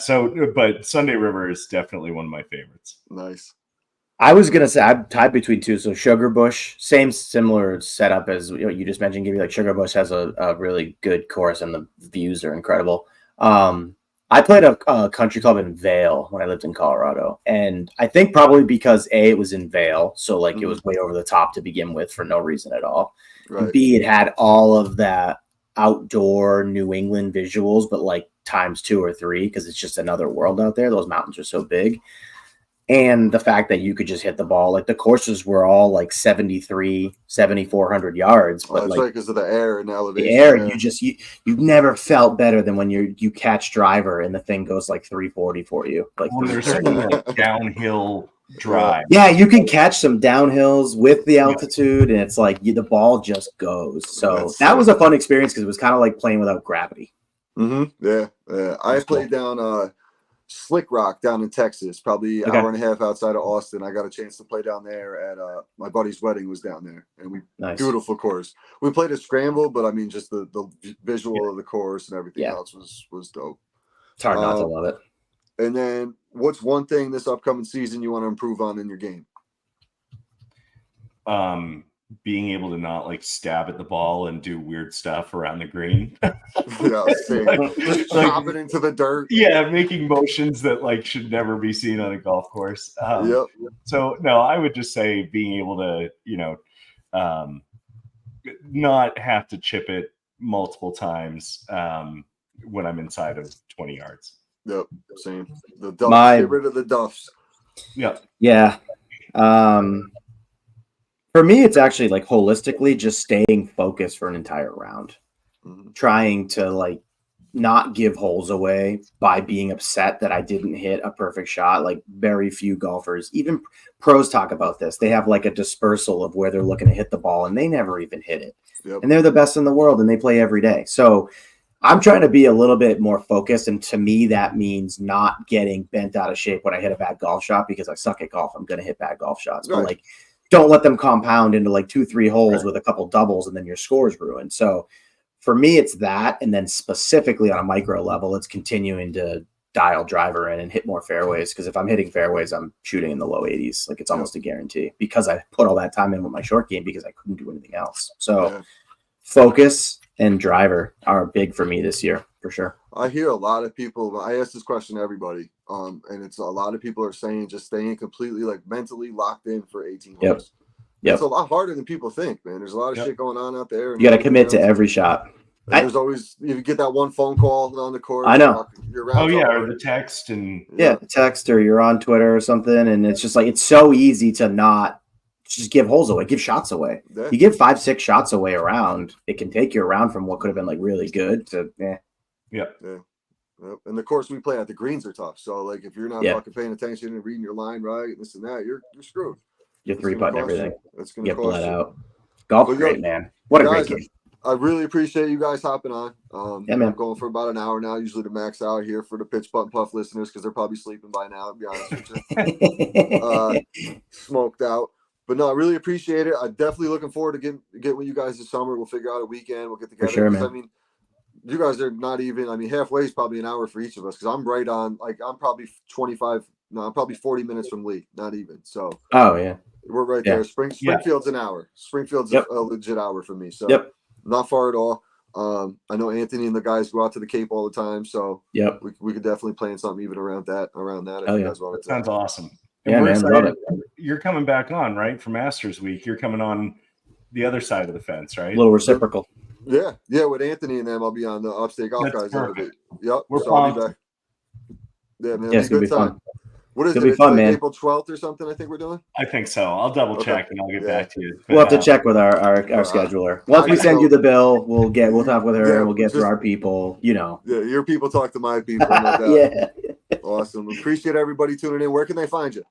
but Sunday River is definitely one of my favorites. Nice. I was gonna say I'm tied between two. So Sugar Bush, similar setup as you just mentioned. Give you like Sugar Bush has a really good course and the views are incredible. I played a country club in Vail when I lived in Colorado, and I think probably because it was in Vail, so like it was way over the top to begin with for no reason at all. Right. B, it had all of that outdoor New England visuals, but like times 2 or 3 because it's just another world out there. Those mountains are so big. And the fact that you could just hit the ball, like the courses were all like 7,400 yards. But that's like, right, because of the air and the elevation. The air, you never felt better than when you catch driver and the thing goes like 340 for you. Like there's some like downhill drive. Yeah, you can catch some downhills with the altitude, and it's like the ball just goes. So that was a fun experience because it was kind of like playing without gravity. Yeah. I played down Slick Rock down in Texas, probably an hour and a half outside of Austin. I got a chance to play down there at my buddy's wedding was down there, and beautiful course. We played a scramble, but I mean, just the visual of the course and everything else was dope. It's hard not to love it. And then, what's one thing this upcoming season you want to improve on in your game? Being able to not like stab at the ball and do weird stuff around the green. Just chop it into the dirt. Yeah, making motions that like should never be seen on a golf course. So no, I would just say being able to, not have to chip it multiple times when I'm inside of 20 yards. Yep, same. The duffs, get rid of the duffs. Yeah. For me, it's actually like holistically just staying focused for an entire round, trying to like not give holes away by being upset that I didn't hit a perfect shot. Like very few golfers, even pros talk about this. They have like a dispersal of where they're looking to hit the ball and they never even hit it. And they're the best in the world and they play every day. So I'm trying to be a little bit more focused. And to me, that means not getting bent out of shape when I hit a bad golf shot because I suck at golf. I'm going to hit bad golf shots. But like, don't let them compound into like 2-3 holes with a couple doubles and then your score is ruined. So for me, it's that. And then specifically on a micro level, it's continuing to dial driver in and hit more fairways. Because if I'm hitting fairways, I'm shooting in the low 80s. Like it's almost a guarantee because I put all that time in with my short game because I couldn't do anything else. So focus and driver are big for me this year for sure. I hear a lot of people. I ask this question to everybody, and it's a lot of people are saying just staying completely like mentally locked in for 18 holes. It's a lot harder than people think, man. There's a lot of shit going on out there. You got to commit to every shot. There's always you get that one phone call on the course. I know. Or the text and the text, or you're on Twitter or something, and it's just like it's so easy to not just give holes away, give shots away. You give 5-6 shots away around, it can take you around from what could have been like really good to And the course we play at, the greens are tough. So like if you're not fucking paying attention and reading your line right and this and that, you're screwed. You're 3-putting everything. It's gonna get bled out. Golf, great man. What a great game. I really appreciate you guys hopping on. Man. I'm going for about an hour now, usually to max out here for the Pitch Putt and Puff listeners because they're probably sleeping by now, to be honest with you. Smoked out. But no, I really appreciate it. I'm definitely looking forward to get with you guys this summer. We'll figure out a weekend. We'll get together. For sure, man. I mean, you guys are not even, halfway is probably an hour for each of us because I'm right on, like, I'm probably 40 minutes from Lee, not even. So, we're right there. Springfield's an hour. Springfield's a legit hour for me. So, not far at all. I know Anthony and the guys go out to the Cape all the time. So, we could definitely plan something even around that. If you guys want to. Sounds awesome. Yeah, man, love it. You're coming back on, right? For Masters Week. You're coming on the other side of the fence, right? A little reciprocal. Yeah, with Anthony and them, I'll be on the Upstate Golf guys. Perfect. Yep. We're I'll be back. Yeah, man. Yeah, it's gonna be fun. What is It'll it? be It's fun, like man. April 12th or something. I think we're doing. I think so. I'll double Okay. check and I'll get Yeah. back to you. We'll have to But, check with our Well, scheduler. Once I we just send know- you the bill, we'll talk with her Yeah, and we'll get through just- our people. You know. Yeah, your people talk to my people. No doubt. Yeah. Awesome. Appreciate everybody tuning in. Where can they find you?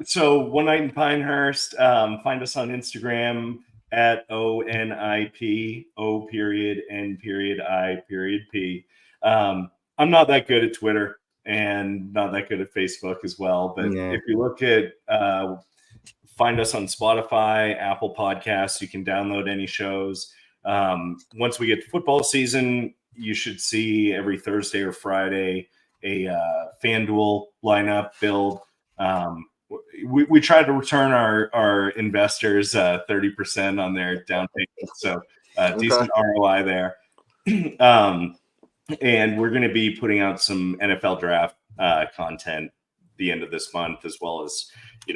So One Night in Pinehurst. Find us on Instagram at ONIP O.N.I.P. I'm not that good at Twitter and not that good at Facebook as well. But Yeah. if you look at find us on Spotify, Apple Podcasts, you can download any shows. Once we get to football season, you should see every Thursday or Friday a FanDuel lineup build. We try to return our investors 30% on their down payment, so decent ROI there. And we're going to be putting out some NFL draft content the end of this month, as well as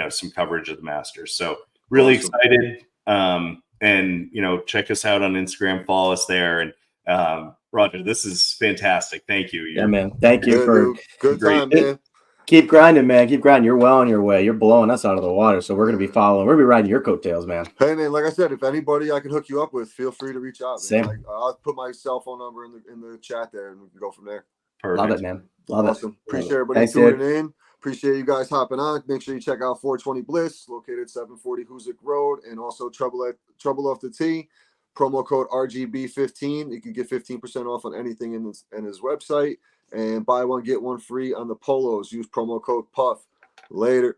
some coverage of the Masters. So really excited. And check us out on Instagram, follow us there. And Roger, this is fantastic. Thank you. Yeah, man. Thank you for good time, man. Keep grinding, man. Keep grinding. You're well on your way. You're blowing us out of the water. So we're going to be following. We're going to be riding your coattails, man. Hey, man, like I said, if anybody I can hook you up with, feel free to reach out. Same. Like, I'll put my cell phone number in the chat there, and we can go from there. Perfect. Love it, man. Love awesome. it. Appreciate everybody tuning in. Appreciate you guys hopping on. Make sure you check out 420 Bliss, located 740 Hoosick Road, and also Trouble Off the Tee. Promo code RGB15. You can get 15% off on anything in his website. And buy one, get one free on the polos. Use promo code PUFF. Later.